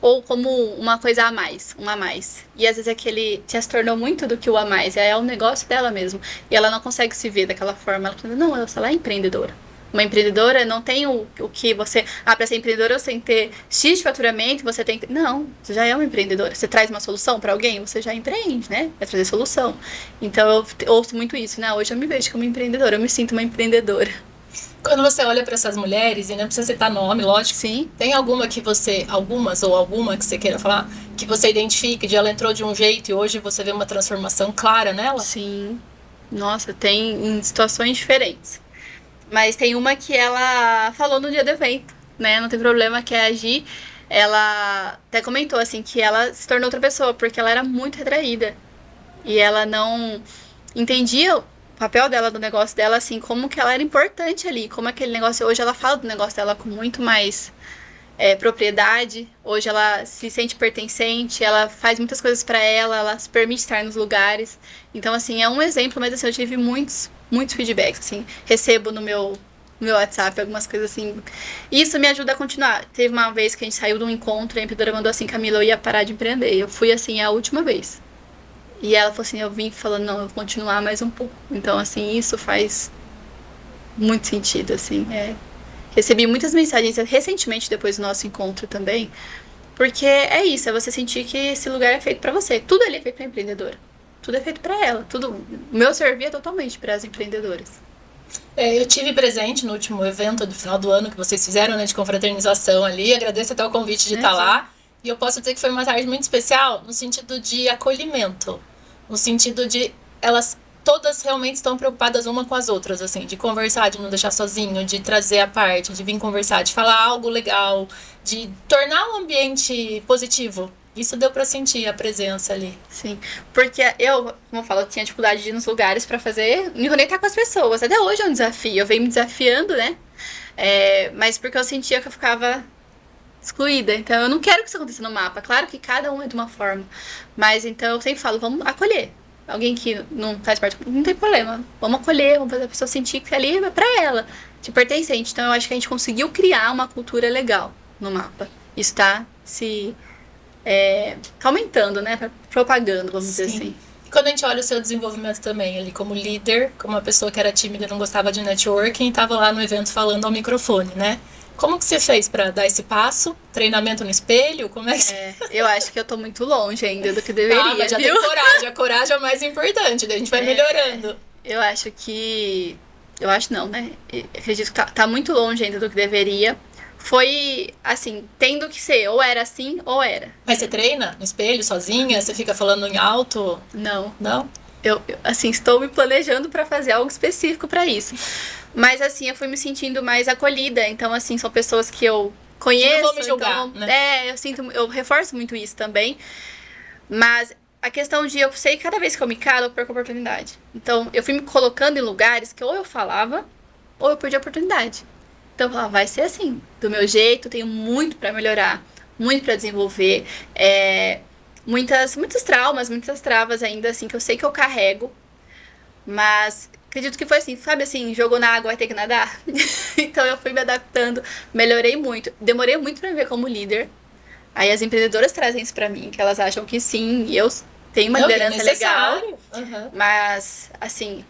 ou como uma coisa a mais, um a mais. E às vezes aquele já se tornou muito do que o a mais, é o negócio dela mesmo. E ela não consegue se ver daquela forma, ela pensa, não, ela é empreendedora. Uma empreendedora não tem o que você... para ser empreendedora, você tem que ter X de faturamento, você tem que... Não, você já é uma empreendedora. Você traz uma solução para alguém, você já empreende, né? Vai trazer solução. Então, eu ouço muito isso, né? Hoje eu me vejo como empreendedora, eu me sinto uma empreendedora. Quando você olha para essas mulheres, e não precisa citar nome, lógico. Sim. Tem alguma que você... algumas ou alguma que você queira falar, que você identifique, de ela entrou de um jeito e hoje você vê uma transformação clara nela? Sim. Nossa, tem em situações diferentes. Mas tem uma que ela falou no dia do evento, né? Não tem problema, que é a Gi. Ela até comentou, assim, que ela se tornou outra pessoa, porque ela era muito retraída. E ela não entendia o papel dela, do negócio dela, assim, como que ela era importante ali. Como aquele negócio... Hoje ela fala do negócio dela com muito mais propriedade. Hoje ela se sente pertencente, ela faz muitas coisas para ela se permite estar nos lugares. Então, assim, é um exemplo, mas assim, eu tive muitos feedbacks, assim, recebo no meu WhatsApp algumas coisas assim. Isso me ajuda a continuar. Teve uma vez que a gente saiu de um encontro e a empreendedora mandou assim, Camila, eu ia parar de empreender. Eu fui assim, a última vez. E ela falou assim, eu vim falando, não, eu vou continuar mais um pouco. Então, assim, isso faz muito sentido, assim, Recebi muitas mensagens recentemente depois do nosso encontro também, porque é isso, é você sentir que esse lugar é feito pra você. Tudo ali é feito pra empreendedora. Tudo é feito pra ela. Tudo. O meu servir é totalmente para as empreendedoras. Eu tive presente no último evento do final do ano que vocês fizeram, né, de confraternização ali. Agradeço até o convite de estar lá. E eu posso dizer que foi uma tarde muito especial no sentido de acolhimento. No sentido de elas todas realmente estão preocupadas uma com as outras, assim, de conversar, de não deixar sozinho, de trazer a parte, de vir conversar, de falar algo legal, de tornar um ambiente positivo. Isso deu pra sentir a presença ali. Sim, porque eu, como eu falo, eu tinha dificuldade de ir nos lugares pra fazer, me conectar com as pessoas. Até hoje é um desafio, eu venho me desafiando, né? Mas porque eu sentia que eu ficava excluída. Então eu não quero que isso aconteça no mapa. Claro que cada um é de uma forma. Mas então eu sempre falo, vamos acolher. Alguém que não faz parte, não tem problema. Vamos acolher, vamos fazer a pessoa sentir que ali é pra ela, de pertencente. Então eu acho que a gente conseguiu criar uma cultura legal no mapa. Isso tá se aumentando, né? Propagando, vamos dizer assim. E quando a gente olha o seu desenvolvimento também, ali como líder, como uma pessoa que era tímida e não gostava de networking, estava lá no evento falando ao microfone, né? Como que você fez para dar esse passo? Treinamento no espelho? Como é que eu acho que eu tô muito longe ainda do que deveria, mas já viu? tem coragem. A coragem é o mais importante, daí a gente vai melhorando. Eu acho que... Eu acho não, né? Eu acredito que tá muito longe ainda do que deveria. Foi, assim, tendo que ser. Ou era assim, ou era. Mas você treina no espelho, sozinha? Você fica falando em alto? Não. Não? Eu assim, estou me planejando para fazer algo específico para isso. Mas, assim, eu fui me sentindo mais acolhida. Então, assim, são pessoas que eu conheço. Não vou me julgar, então, né? eu reforço muito isso também. Mas a questão de eu sei que cada vez que eu me calo, eu perco a oportunidade. Então, eu fui me colocando em lugares que ou eu falava, ou eu perdi a oportunidade. Então, eu falava, vai ser assim, do meu jeito, tenho muito para melhorar, muito para desenvolver. Muitos traumas, muitas travas ainda, assim, que eu sei que eu carrego. Mas acredito que foi assim, sabe assim, jogou na água, vai ter que nadar. Então eu fui me adaptando, melhorei muito. Demorei muito pra me ver como líder. Aí as empreendedoras trazem isso pra mim, que elas acham que sim, eu tenho uma liderança legal. Uhum. Mas, assim,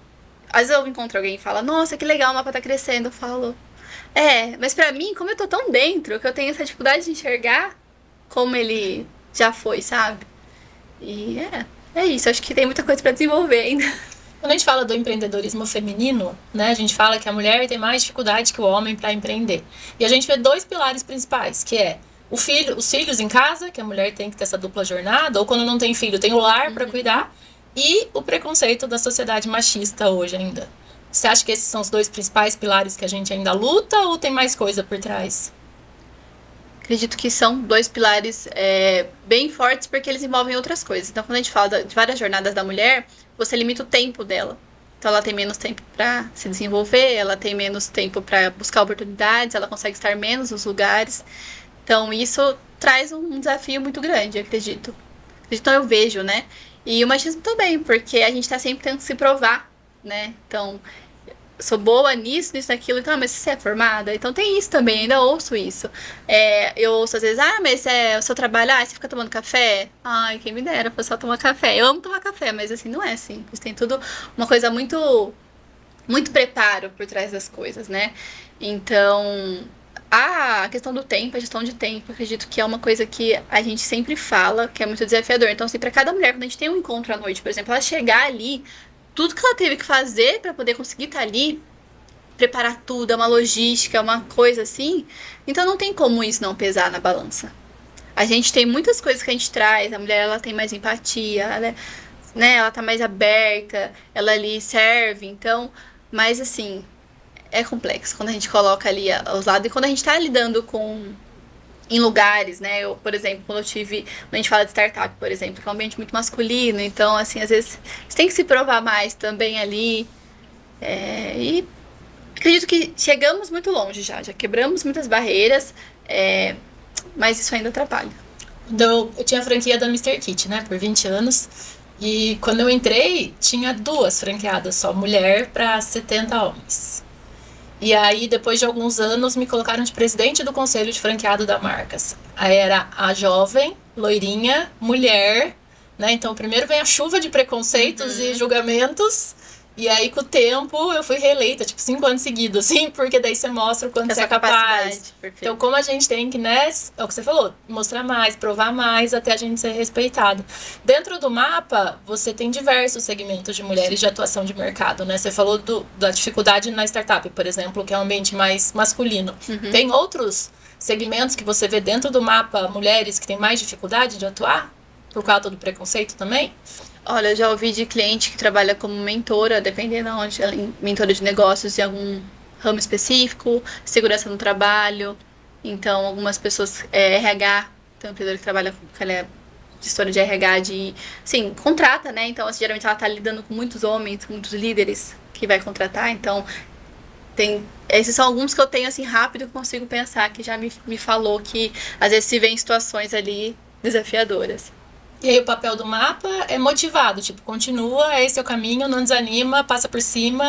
às vezes eu encontro alguém e fala, nossa, que legal, o mapa tá crescendo. Eu falo, mas pra mim, como eu tô tão dentro, que eu tenho essa dificuldade de enxergar como ele já foi, sabe? E é isso, acho que tem muita coisa pra desenvolver ainda. Quando a gente fala do empreendedorismo feminino, né, a gente fala que a mulher tem mais dificuldade que o homem para empreender. E a gente vê dois pilares principais, que é os filhos em casa, que a mulher tem que ter essa dupla jornada, ou quando não tem filho, tem o lar para cuidar, e o preconceito da sociedade machista hoje ainda. Você acha que esses são os dois principais pilares que a gente ainda luta, ou tem mais coisa por trás? Acredito que são dois pilares bem fortes, porque eles envolvem outras coisas. Então, quando a gente fala de várias jornadas da mulher, você limita o tempo dela. Então, ela tem menos tempo para se desenvolver, ela tem menos tempo para buscar oportunidades, ela consegue estar menos nos lugares. Então, isso traz um desafio muito grande, acredito. Então, eu vejo, né? E o machismo também, porque a gente tá sempre tentando se provar, né? Então, sou boa nisso, naquilo, então, mas você é formada? Então tem isso também, ainda ouço isso. Eu ouço às vezes, mas o seu trabalho, você fica tomando café? Ai, quem me dera, foi só tomar café. Eu amo tomar café, mas assim, não é assim. Tem tudo uma coisa muito, muito preparo por trás das coisas, né? Então, a questão do tempo, a gestão de tempo, acredito que é uma coisa que a gente sempre fala, que é muito desafiador. Então, assim, pra cada mulher, quando a gente tem um encontro à noite, por exemplo, ela chegar ali, tudo que ela teve que fazer para poder conseguir estar ali, preparar tudo, é uma logística, é uma coisa assim. Então não tem como isso não pesar na balança. A gente tem muitas coisas que a gente traz, a mulher ela tem mais empatia, ela tá mais aberta, ela ali serve, então, mas assim, é complexo quando a gente coloca ali aos lados e quando a gente tá lidando em lugares, né? Eu, por exemplo, quando a gente fala de startup, por exemplo, que é um ambiente muito masculino, então, assim, às vezes você tem que se provar mais também ali. E acredito que chegamos muito longe já quebramos muitas barreiras. Mas isso ainda atrapalha. Eu tinha a franquia da Mr. Kit, né, por 20 anos. E quando eu entrei, tinha 2 franqueadas só, mulher para 70 homens. E aí, depois de alguns anos, me colocaram de presidente do conselho de franqueado da Marcas. Aí era a jovem, loirinha, mulher, né? Então, primeiro vem a chuva de preconceitos e julgamentos. E aí, com o tempo, eu fui reeleita, tipo, 5 anos seguidos, assim, porque daí você mostra o quanto você é capaz. Então, como a gente tem que, né, é o que você falou, mostrar mais, provar mais, até a gente ser respeitado. Dentro do mapa, você tem diversos segmentos de mulheres de atuação de mercado, né? Você falou da dificuldade na startup, por exemplo, que é um ambiente mais masculino. Tem outros segmentos que você vê dentro do mapa, mulheres que têm mais dificuldade de atuar? Por causa do preconceito também? Olha, eu já ouvi de cliente que trabalha como mentora, dependendo de onde, mentora de negócios em algum ramo específico, segurança no trabalho. Então, algumas pessoas, RH, tem um empreendedor que trabalha com, ela é gestora de RH, sim, contrata, né? Então, assim, geralmente ela está lidando com muitos homens, muitos líderes que vai contratar. Então, esses são alguns que eu tenho, assim, rápido, que consigo pensar, que já me falou que, às vezes, se vê em situações ali desafiadoras. E aí o papel do mapa é motivado, tipo, continua, esse é o caminho, não desanima, passa por cima.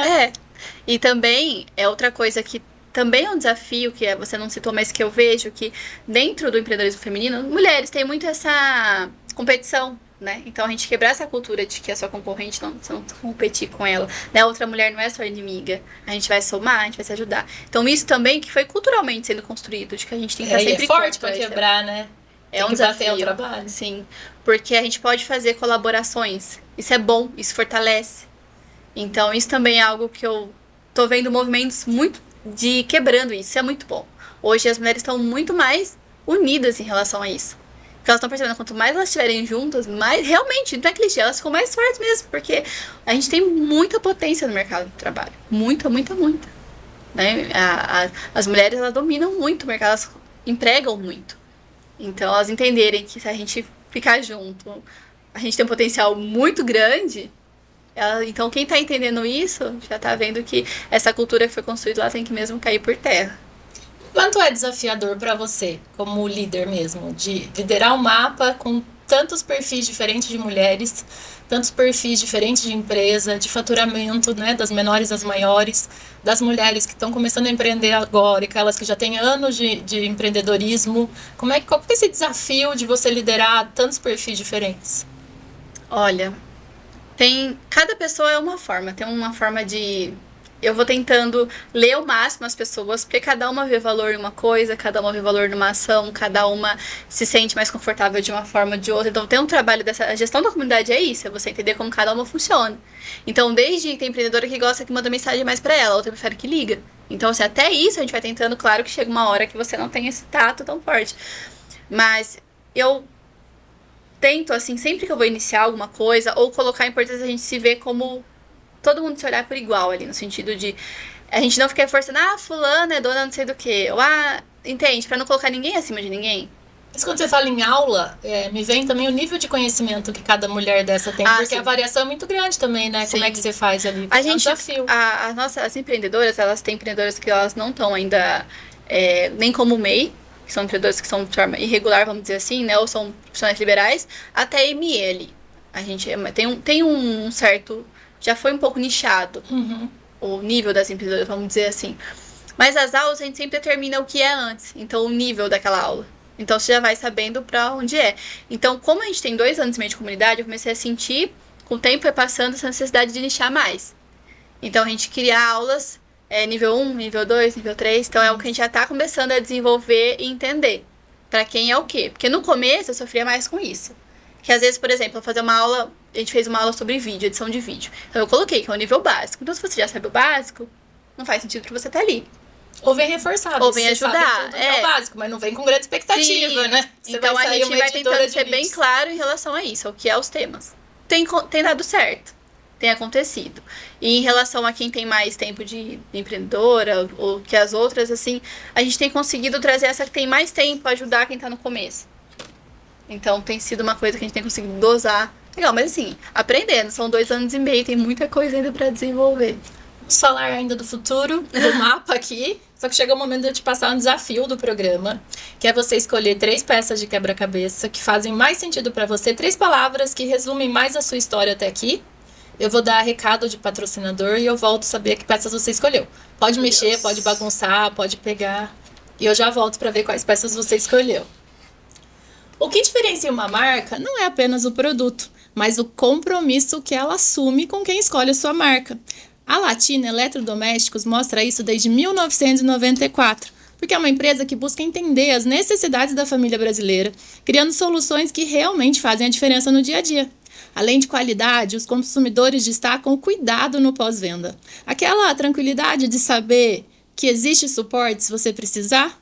E também é outra coisa que também é um desafio, que você não citou, mas que eu vejo que dentro do empreendedorismo feminino, mulheres têm muito essa competição, né? Então a gente quebrar essa cultura de que a sua concorrente você não competir com ela, né? Outra mulher não é sua inimiga, a gente vai somar, a gente vai se ajudar. Então isso também que foi culturalmente sendo construído, de que a gente tem que estar sempre forte pra quebrar, né? É um desafio, o trabalho. Sim, porque a gente pode fazer colaborações. Isso é bom, isso fortalece. Então, isso também é algo que eu tô vendo movimentos muito de quebrando isso. Isso é muito bom. Hoje as mulheres estão muito mais unidas em relação a isso. Porque elas estão percebendo que quanto mais elas estiverem juntas, mais realmente, não é clichê, elas ficam mais fortes mesmo. Porque a gente tem muita potência no mercado de trabalho. Muita, muita, muita. Né? As mulheres, elas dominam muito o mercado, elas empregam muito. Então, elas entenderem que se a gente ficar junto, a gente tem um potencial muito grande. Então, quem está entendendo isso, já está vendo que essa cultura que foi construída lá tem que mesmo cair por terra. Quanto é desafiador para você, como líder mesmo, de liderar um mapa com tantos perfis diferentes de mulheres, tantos perfis diferentes de empresa, de faturamento, né, das menores às maiores, das mulheres que estão começando a empreender agora e aquelas que já têm anos de empreendedorismo. Qual é esse desafio de você liderar tantos perfis diferentes? Olha, cada pessoa é uma forma, tem uma forma de... Eu vou tentando ler ao máximo as pessoas, porque cada uma vê valor em uma coisa, cada uma vê valor numa ação, cada uma se sente mais confortável de uma forma ou de outra. Então, tem um trabalho a gestão da comunidade é isso, é você entender como cada uma funciona. Então, desde tem empreendedora que gosta que manda mensagem mais pra ela, outra prefere que liga. Então, assim, até isso a gente vai tentando, claro que chega uma hora que você não tem esse tato tão forte. Mas eu tento, assim, sempre que eu vou iniciar alguma coisa, ou colocar a importância a gente se ver como... todo mundo se olhar por igual ali, no sentido de a gente não ficar forçando, fulana é dona não sei do que, ou entende, pra não colocar ninguém acima de ninguém. Mas quando você fala em aula, me vem também o nível de conhecimento que cada mulher dessa tem, porque sim, a variação é muito grande também, né? Sim. Como é que você faz ali? A gente, desafio. As empreendedoras, elas têm empreendedoras que elas não estão ainda nem como MEI, que são empreendedoras que são de forma irregular, vamos dizer assim, né? Ou são profissionais liberais, até ML. A gente tem um certo... já foi um pouco nichado o nível das empreendedoras, vamos dizer assim. Mas as aulas a gente sempre determina o que é antes, então o nível daquela aula. Então você já vai sabendo pra onde é. Então, como a gente tem 2 anos e meio de comunidade, eu comecei a sentir, com o tempo foi passando, essa necessidade de nichar mais. Então a gente cria aulas nível 1, nível 2, nível 3, então é o que a gente já tá começando a desenvolver e entender pra quem é o quê. Porque no começo eu sofria mais com isso. Que às vezes, por exemplo, eu fazer uma aula, a gente fez uma aula sobre vídeo, edição de vídeo. Então eu coloquei que é o nível básico. Então se você já sabe o básico, não faz sentido pra você estar ali. Ou vem reforçado. Ou vem ajudar. Tudo é o básico, mas não vem com grande expectativa, sim, né? Você então a gente vai tentando ser bem claro em relação a isso, ao que é os temas. Tem dado certo, tem acontecido. E em relação a quem tem mais tempo de empreendedora, ou que as outras, assim, a gente tem conseguido trazer essa que tem mais tempo, ajudar quem tá no começo. Então tem sido uma coisa que a gente tem conseguido dosar. Legal, mas assim, aprendendo. São 2 anos e meio, tem muita coisa ainda pra desenvolver. Vamos falar ainda do futuro, do mapa aqui. Só que chegou o momento de eu te passar um desafio do programa, que é você escolher 3 peças de quebra-cabeça que fazem mais sentido pra você, 3 palavras que resumem mais a sua história até aqui. Eu vou dar recado de patrocinador e eu volto saber que peças você escolheu. Pode mexer, pode bagunçar, pode pegar. E eu já volto pra ver quais peças você escolheu. O que diferencia uma marca não é apenas o produto, mas o compromisso que ela assume com quem escolhe a sua marca. A Latina Eletrodomésticos mostra isso desde 1994, porque é uma empresa que busca entender as necessidades da família brasileira, criando soluções que realmente fazem a diferença no dia a dia. Além de qualidade, os consumidores destacam o cuidado no pós-venda. Aquela tranquilidade de saber que existe suporte se você precisar.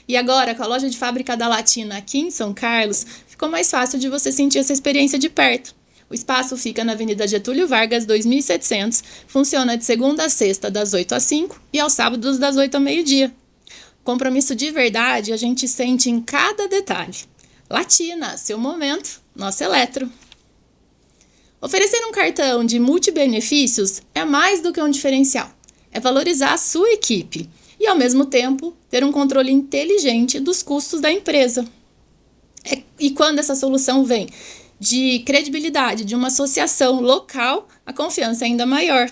E agora, com a loja de fábrica da Latina aqui em São Carlos, ficou mais fácil de você sentir essa experiência de perto. O espaço fica na Avenida Getúlio Vargas, 2700, funciona de segunda a sexta, das 8 às 5 e aos sábados, das 8 ao meio-dia. Compromisso de verdade a gente sente em cada detalhe. Latina, seu momento, nosso eletro. Oferecer um cartão de multibenefícios é mais do que um diferencial. É valorizar a sua equipe e, ao mesmo tempo, ter um controle inteligente dos custos da empresa. E quando essa solução vem de credibilidade de uma associação local, a confiança é ainda maior.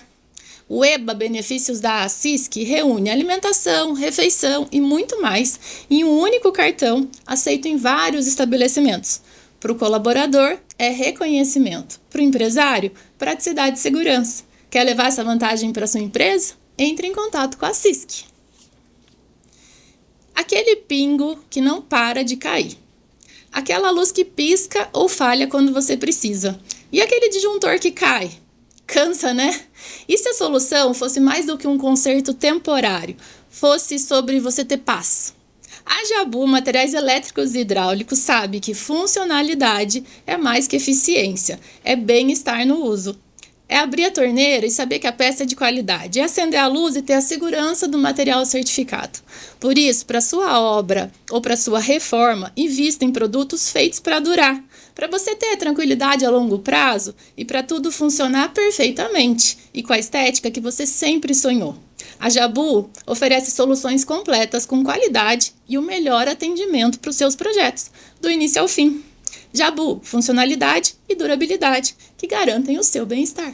O EBA Benefícios da CISC reúne alimentação, refeição e muito mais em um único cartão, aceito em vários estabelecimentos. Para o colaborador, é reconhecimento. Para o empresário, praticidade e segurança. Quer levar essa vantagem para sua empresa? Entre em contato com a CISC. Aquele pingo que não para de cair. Aquela luz que pisca ou falha quando você precisa. E aquele disjuntor que cai? Cansa, né? E se a solução fosse mais do que um conserto temporário? Fosse sobre você ter paz? A Jabu Materiais Elétricos e Hidráulicos sabe que funcionalidade é mais que eficiência, é bem-estar no uso. É abrir a torneira e saber que a peça é de qualidade, é acender a luz e ter a segurança do material certificado. Por isso, para sua obra ou para sua reforma, invista em produtos feitos para durar, para você ter tranquilidade a longo prazo e para tudo funcionar perfeitamente e com a estética que você sempre sonhou. A Jabu oferece soluções completas com qualidade e o melhor atendimento para os seus projetos, do início ao fim. Jabu, funcionalidade e durabilidade que garantem o seu bem-estar.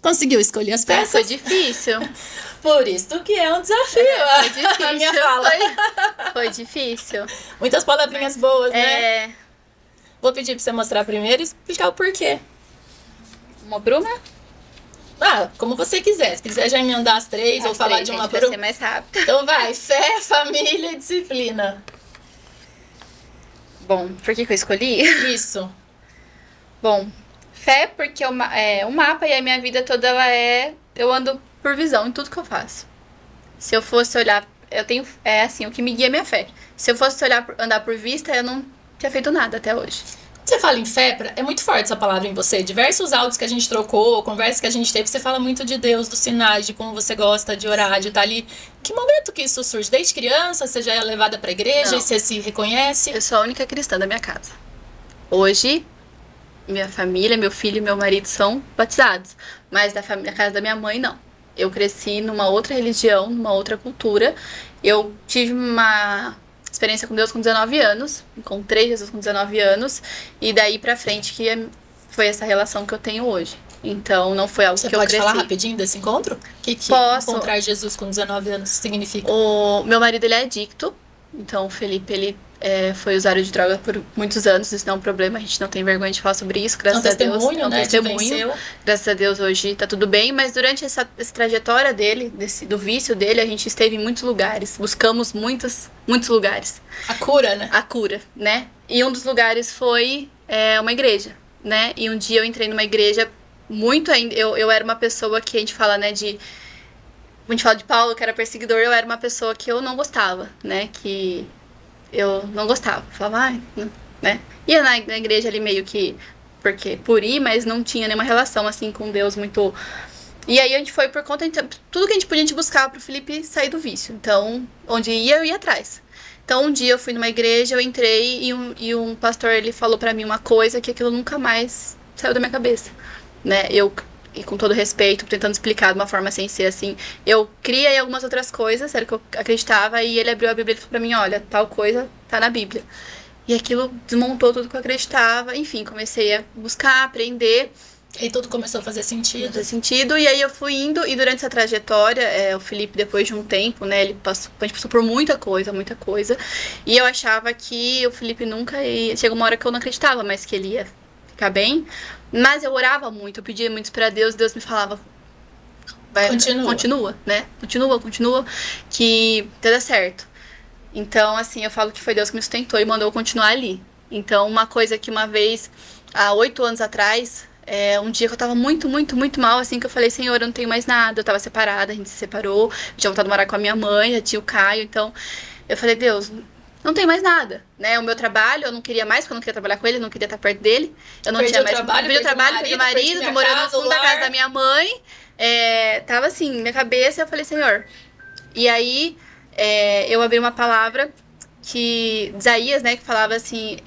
Conseguiu escolher as peças? Foi difícil. Por isso que é um desafio. Foi difícil. A minha fala. Foi difícil. Muitas palavrinhas boas, né? É. Vou pedir para você mostrar primeiro e explicar o porquê. Uma bruma? Como você quiser. Se quiser já emendar as 3 ou falar de uma para por ser mais rápido. Então vai, fé, família e disciplina. Bom, por que eu escolhi? Isso. Bom, fé porque o mapa e a minha vida toda eu ando por visão em tudo que eu faço. Se eu fosse olhar, o que me guia é minha fé. Se eu fosse andar por vista, eu não tinha feito nada até hoje. Você fala em fé, é muito forte essa palavra em você. Diversos áudios que a gente trocou, conversas que a gente teve, você fala muito de Deus, dos sinais, de como você gosta de orar, de estar ali. Que momento que isso surge? Desde criança, você já é levada pra igreja? Não. E você se reconhece? Eu sou a única cristã da minha casa. Hoje, minha família, meu filho e meu marido são batizados. Mas da casa da minha mãe, não. Eu cresci numa outra religião, numa outra cultura. Eu tive uma experiência com Deus com 19 anos, encontrei Jesus com 19 anos, e daí pra frente que foi essa relação que eu tenho hoje. Então, não foi algo que eu cresci. Você pode falar rapidinho desse encontro? O que Posso. Encontrar Jesus com 19 anos significa? O meu marido, ele é adicto, então o Felipe, ele foi usuário de droga por muitos anos, isso não é um problema, a gente não tem vergonha de falar sobre isso, graças a Deus. É um testemunho, testemunho. Graças a Deus hoje tá tudo bem, mas durante essa trajetória dele, do vício dele, a gente esteve em muitos lugares, buscamos muitos lugares. A cura, né? A cura, né? E um dos lugares foi uma igreja, né? E um dia eu entrei numa igreja muito ainda, eu era uma pessoa que a gente fala, né, a gente fala de Paulo, que era perseguidor, eu era uma pessoa que eu não gostava, né, que eu não gostava, falava, né, ia na igreja ali meio que, por ir, mas não tinha nenhuma relação, assim, com Deus muito, e aí a gente foi por conta, tudo que a gente podia, a gente buscava pro Felipe sair do vício, então, onde ia, eu ia atrás. Então, um dia eu fui numa igreja, eu entrei e um pastor, ele falou pra mim uma coisa que aquilo nunca mais saiu da minha cabeça, né, eu e com todo respeito, tentando explicar de uma forma sem ser assim. Eu criei algumas outras coisas, era o que eu acreditava, e ele abriu a Bíblia e falou pra mim, olha, tal coisa tá na Bíblia. E aquilo desmontou tudo que eu acreditava. Enfim, comecei a buscar, aprender. E tudo começou a fazer sentido. Fazer sentido. E aí eu fui indo, e durante essa trajetória, o Felipe, depois de um tempo, né, a gente passou por muita coisa, muita coisa. E eu achava que o Felipe nunca ia... Chegou uma hora que eu não acreditava mais que ele ia ficar bem. Mas eu orava muito, eu pedia muito pra Deus, Deus me falava... Continua, né? Continua, que vai dar certo. Então, assim, eu falo que foi Deus que me sustentou e mandou eu continuar ali. Então, uma coisa que uma vez, há 8 anos atrás, um dia que eu tava muito, muito, muito mal, assim, que eu falei, Senhor, eu não tenho mais nada. Eu tava separada, a gente se separou, eu tinha voltado a morar com a minha mãe, já tinha o Caio, então eu falei, Deus, não tem mais nada, né? O meu trabalho, eu não queria mais, porque eu não queria trabalhar com ele, eu não queria estar perto dele. Eu não tinha mais... Perdi o trabalho, perdi o marido, tô morando no fundo da casa da minha mãe. Tava assim, minha cabeça, eu falei, Senhor. E aí... eu abri uma palavra que Isaías, né, que falava assim,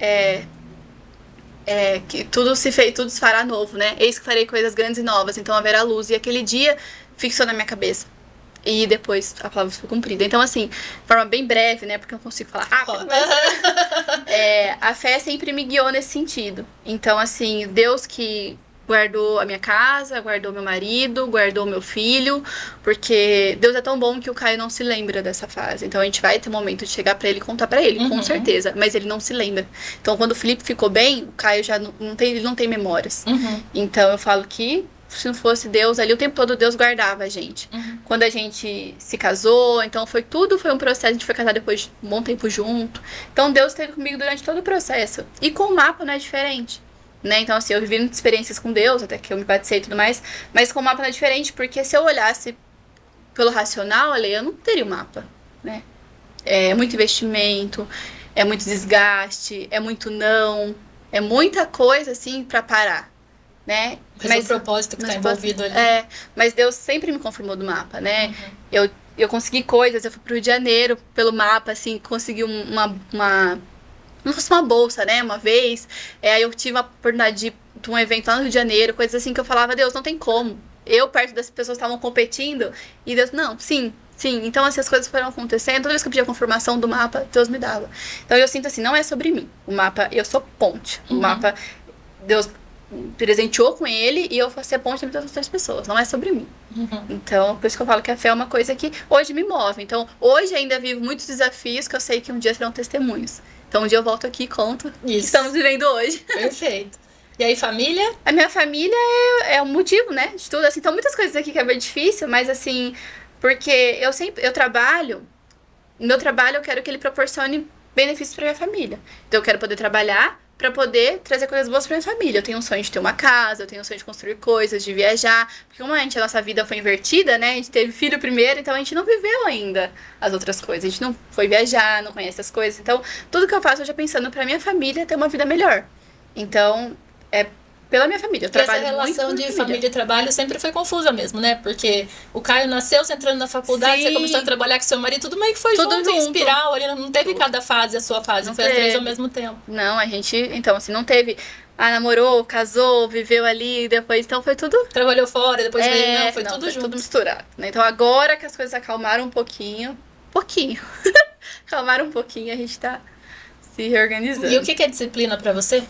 que tudo se fará novo, né? Eis que farei coisas grandes e novas, então haverá luz. E aquele dia fixou na minha cabeça. E depois a palavra foi cumprida. Então, assim, de forma bem breve, né, porque eu não consigo falar rápido, mas a fé sempre me guiou nesse sentido. Então, assim, Deus que guardou a minha casa, guardou meu marido, guardou meu filho, porque Deus é tão bom que o Caio não se lembra dessa fase. Então a gente vai ter um momento de chegar pra ele e contar pra ele, com certeza, mas ele não se lembra. Então quando o Felipe ficou bem, o Caio já ele não tem memórias. Então eu falo que se não fosse Deus ali, o tempo todo Deus guardava a gente. Quando a gente se casou, então foi um processo, a gente foi casar depois de um bom tempo junto. Então Deus esteve comigo durante todo o processo. E com o mapa não é diferente. Né? Então, assim, eu vivi muitas experiências com Deus, até que eu me batizei e tudo mais, mas com o mapa não é diferente, porque se eu olhasse pelo racional, eu não teria o mapa, né? É muito investimento, é muito desgaste, é muito não, é muita coisa, assim, pra parar, né? Mas o propósito que tá envolvido ali. Mas Deus sempre me confirmou do mapa, né? Eu consegui coisas, eu fui pro Rio de Janeiro pelo mapa, assim, consegui não fosse uma bolsa, né, uma vez, aí eu tive a oportunidade de um evento lá no Rio de Janeiro, coisas assim que eu falava, Deus, não tem como. Eu, perto das pessoas que estavam competindo, e Deus, não, sim. Então, assim, as coisas foram acontecendo, toda vez que eu pedia a confirmação do mapa, Deus me dava. Então, eu sinto assim, não é sobre mim. O mapa, eu sou ponte. O mapa, Deus presenteou com ele, e eu faço a ponte entre as outras pessoas, não é sobre mim. Então, por isso que eu falo que a fé é uma coisa que hoje me move. Então, hoje ainda vivo muitos desafios que eu sei que um dia serão testemunhos. Então, um dia eu volto aqui e conto o que estamos vivendo hoje. Perfeito. E aí, família? A minha família é o motivo, né, de tudo. Assim, então, muitas coisas aqui que é bem difícil, mas assim, porque eu trabalho, no meu trabalho eu quero que ele proporcione benefícios para minha família. Então, eu quero poder trabalhar para poder trazer coisas boas pra minha família. Eu tenho um sonho de ter uma casa, eu tenho um sonho de construir coisas, de viajar. Porque como a nossa vida foi invertida, né? A gente teve filho primeiro, então a gente não viveu ainda as outras coisas. A gente não foi viajar, não conhece as coisas. Então, tudo que eu faço hoje é pensando pra minha família ter uma vida melhor. Então, é pela minha família. Eu trabalho essa relação de família e trabalho sempre foi confusa mesmo, né? Porque o Caio nasceu, você entrando na faculdade, você começou a trabalhar com seu marido, tudo meio que foi junto, em espiral, ali não teve cada fase, a sua fase, não foi as 3 ao mesmo tempo. Não, a gente, então, assim, não teve, namorou, casou, viveu ali, depois, então foi tudo... Trabalhou fora, depois veio, não, foi tudo junto. Tudo misturado, né? Então agora que as coisas acalmaram um pouquinho, acalmaram um pouquinho, a gente tá se reorganizando. E o que é disciplina pra você?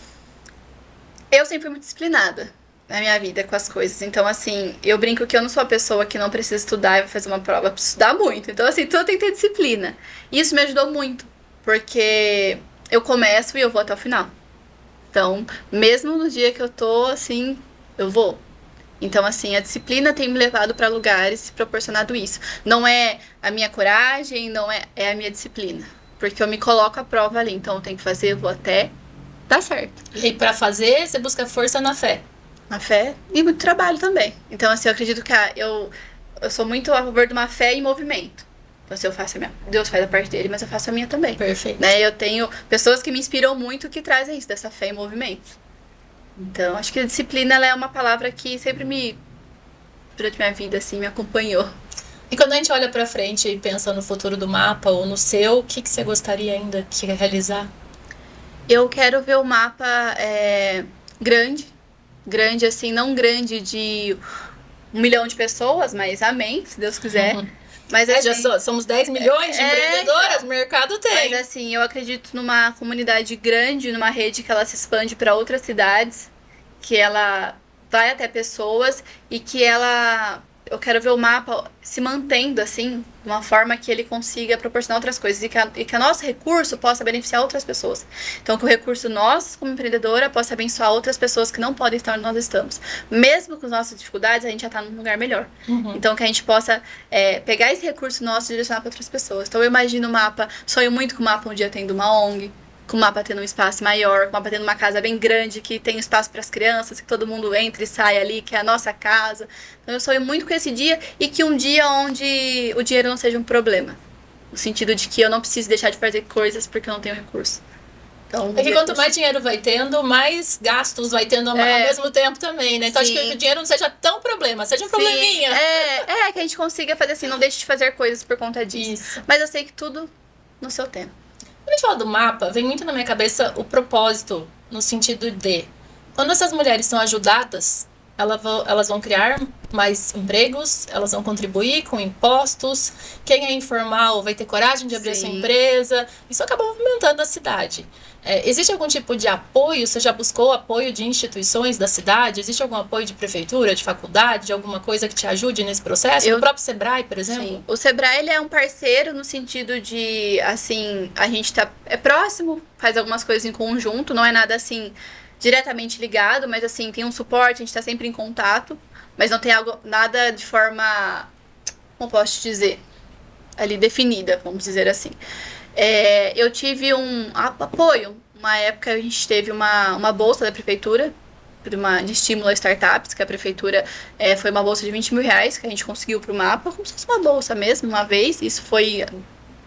Eu sempre fui muito disciplinada na minha vida com as coisas. Então, assim, eu brinco que eu não sou a pessoa que não precisa estudar e vai fazer uma prova. Eu preciso estudar muito. Então, assim, tudo tem que ter disciplina. E isso me ajudou muito. Porque eu começo e eu vou até o final. Então, mesmo no dia que eu tô, assim, eu vou. Então, assim, a disciplina tem me levado para lugares e proporcionado isso. Não é a minha coragem, não é a minha disciplina. Porque eu me coloco à prova ali. Então, eu tenho que fazer, eu vou até... Tá certo. E pra fazer, você busca força na fé. Na fé e muito trabalho também. Então, assim, eu acredito que eu sou muito a favor de uma fé em movimento. Então, se eu faço a minha... Deus faz a parte dele, mas eu faço a minha também. Perfeito. Né? Eu tenho pessoas que me inspiram muito que trazem isso, dessa fé em movimento. Então, acho que a disciplina, ela é uma palavra que sempre durante minha vida, assim, me acompanhou. E quando a gente olha pra frente e pensa no futuro do mapa ou no seu, o que você gostaria ainda de realizar? Eu quero ver o mapa grande, grande assim, não grande de 1 milhão de pessoas, mas amém, se Deus quiser. Mas assim, somos 10 milhões de empreendedoras, o mercado tem. Mas assim, eu acredito numa comunidade grande, numa rede que ela se expande para outras cidades, que ela vai até pessoas e que eu quero ver o mapa se mantendo assim, de uma forma que ele consiga proporcionar outras coisas e que o nosso recurso possa beneficiar outras pessoas. Então, que o recurso nós, como empreendedora, possa abençoar outras pessoas que não podem estar onde nós estamos. Mesmo com as nossas dificuldades, a gente já está num lugar melhor. Então, que a gente possa pegar esse recurso nosso e direcionar para outras pessoas. Então, eu imagino o mapa, sonho muito que o mapa um dia tendo uma ONG, com o mapa tendo um espaço maior, com o mapa tendo uma casa bem grande, que tem espaço para as crianças, que todo mundo entra e sai ali, que é a nossa casa. Então eu sonho muito com esse dia e que um dia onde o dinheiro não seja um problema. No sentido de que eu não preciso deixar de fazer coisas porque eu não tenho recurso. Então, é que quanto mais dinheiro vai tendo, mais gastos vai tendo ao mesmo tempo também, né? Então acho que o dinheiro não seja tão problema, seja um probleminha. Que a gente consiga fazer assim, não deixe de fazer coisas por conta disso. Isso. Mas eu sei que tudo no seu tempo. Quando a gente fala do mapa, vem muito na minha cabeça o propósito, no sentido de quando essas mulheres são ajudadas, elas vão criar mais empregos, elas vão contribuir com impostos, quem é informal vai ter coragem de abrir sua empresa, isso acaba movimentando a cidade. Existe algum tipo de apoio? Você já buscou apoio de instituições da cidade? Existe algum apoio de prefeitura, de faculdade, de alguma coisa que te ajude nesse processo? O próprio Sebrae, por exemplo? Sim. O Sebrae ele é um parceiro no sentido de, assim, a gente é próximo, faz algumas coisas em conjunto, não é nada assim diretamente ligado, mas assim, tem um suporte, a gente está sempre em contato, mas não tem nada de forma, como posso te dizer, ali definida, vamos dizer assim. Eu tive um apoio. Uma época a gente teve uma bolsa da prefeitura de estímulo a startups, que a prefeitura foi uma bolsa de 20 mil reais que a gente conseguiu para o mapa, como se fosse uma bolsa mesmo, uma vez. Isso foi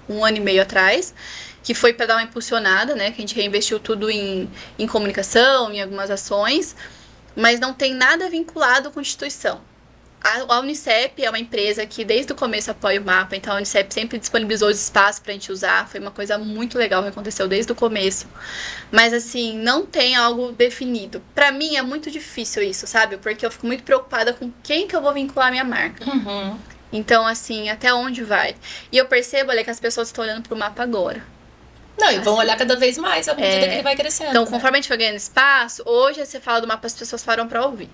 1 ano e meio atrás, que foi para dar uma impulsionada, né? Que a gente reinvestiu tudo em comunicação, em algumas ações, mas não tem nada vinculado com instituição. A Unicep é uma empresa que desde o começo apoia o mapa, então a Unicep sempre disponibilizou os espaços pra gente usar, foi uma coisa muito legal que aconteceu desde o começo. Mas assim, não tem algo definido. Pra mim é muito difícil isso, sabe? Porque eu fico muito preocupada com quem que eu vou vincular a minha marca. Então assim, até onde vai? E eu percebo, olha, que as pessoas estão olhando pro mapa agora. Não, e vão olhar cada vez mais à medida que ele vai crescendo. Então, conforme a gente vai ganhando espaço, hoje você fala do mapa, as pessoas param pra ouvir.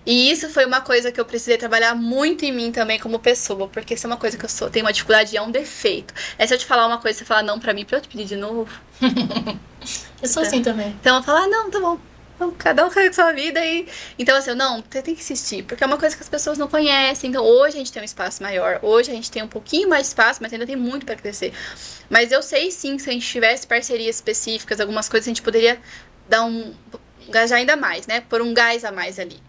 E isso foi uma coisa que eu precisei trabalhar muito em mim também como pessoa, porque isso é uma coisa que eu tenho uma dificuldade e é um defeito. Se eu te falar uma coisa, você falar não pra mim, pra eu te pedir de novo. Eu sou assim também. Então eu falo, não, tá bom. Então, cada um com a sua vida e... Então assim, não, você tem que insistir, porque é uma coisa que as pessoas não conhecem. Então hoje a gente tem um espaço maior, hoje a gente tem um pouquinho mais de espaço, mas ainda tem muito pra crescer. Mas eu sei sim, se a gente tivesse parcerias específicas, algumas coisas a gente poderia dar engajar ainda mais, né? Pôr um gás a mais ali.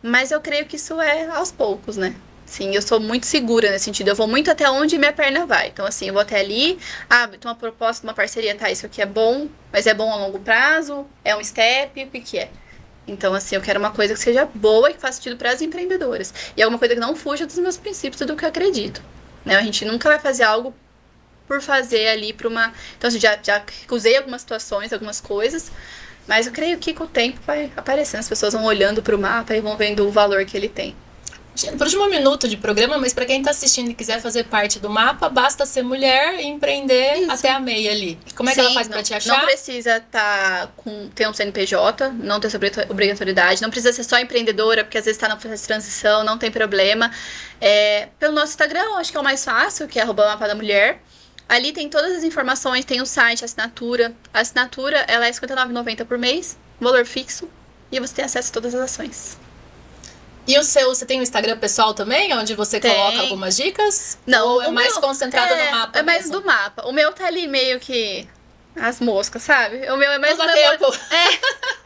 Mas eu creio que isso é aos poucos, né? Sim, eu sou muito segura nesse sentido. Eu vou muito até onde minha perna vai. Então, assim, eu vou até ali. Então uma proposta, uma parceria, tá? Isso aqui é bom, mas é bom a longo prazo? É um step? O que é? Então, assim, eu quero uma coisa que seja boa e que faça sentido para as empreendedoras. E alguma coisa que não fuja dos meus princípios e do que eu acredito. Né? A gente nunca vai fazer algo por fazer ali para uma... Então, assim, já recusei algumas situações, algumas coisas... Mas eu creio que com o tempo vai aparecendo, as pessoas vão olhando pro mapa e vão vendo o valor que ele tem. Por último minuto de programa, mas para quem está assistindo e quiser fazer parte do mapa, basta ser mulher e empreender até a meia ali. Como é que ela faz para te achar? Não precisa ter um CNPJ, não ter essa obrigatoriedade, não precisa ser só empreendedora, porque às vezes está na processo de transição, não tem problema. Pelo nosso Instagram, acho que é o mais fácil, que é @mapa da mulher. Ali tem todas as informações, tem o site, a assinatura. A assinatura, ela é R$ 59,90 por mês, valor fixo, e você tem acesso a todas as ações. E você tem um Instagram pessoal também, onde você coloca algumas dicas? Não, ou é mais concentrado no mapa? É mais do mapa. O meu tá ali meio que as moscas, sabe? O meu é mais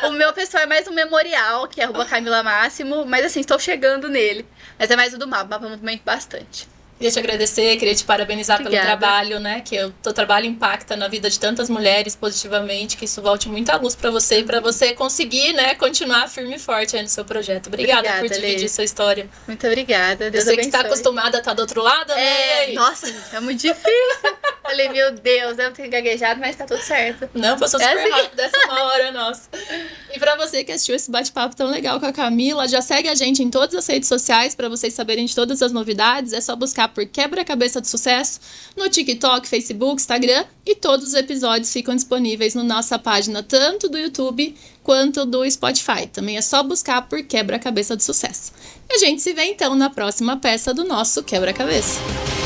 o meu pessoal é mais um memorial, que é @Camila Máximo, mas assim, estou chegando nele. Mas é mais o do mapa, o mapa movimenta bastante. Queria te agradecer, queria te parabenizar pelo trabalho, né? Que o teu trabalho impacta na vida de tantas mulheres positivamente, que isso volte muita luz para você e para você conseguir, né, continuar firme e forte aí no seu projeto. Obrigada por dividir sua história. Muito obrigada. Deus eu sei abençoe. que está acostumada a estar do outro lado, né? Nossa, gente, é muito difícil. Falei, meu Deus, eu tenho gaguejado, mas tá tudo certo. Não, passou super assim. rápido dessa uma hora, nossa. E pra você que assistiu esse bate-papo tão legal com a Camila, já segue a gente em todas as redes sociais pra vocês saberem de todas as novidades. É só buscar por Quebra-Cabeça de Sucesso no TikTok, Facebook, Instagram, e todos os episódios ficam disponíveis na nossa página, tanto do YouTube quanto do Spotify. Também é só buscar por Quebra-Cabeça de Sucesso. E a gente se vê então na próxima peça do nosso Quebra-Cabeça.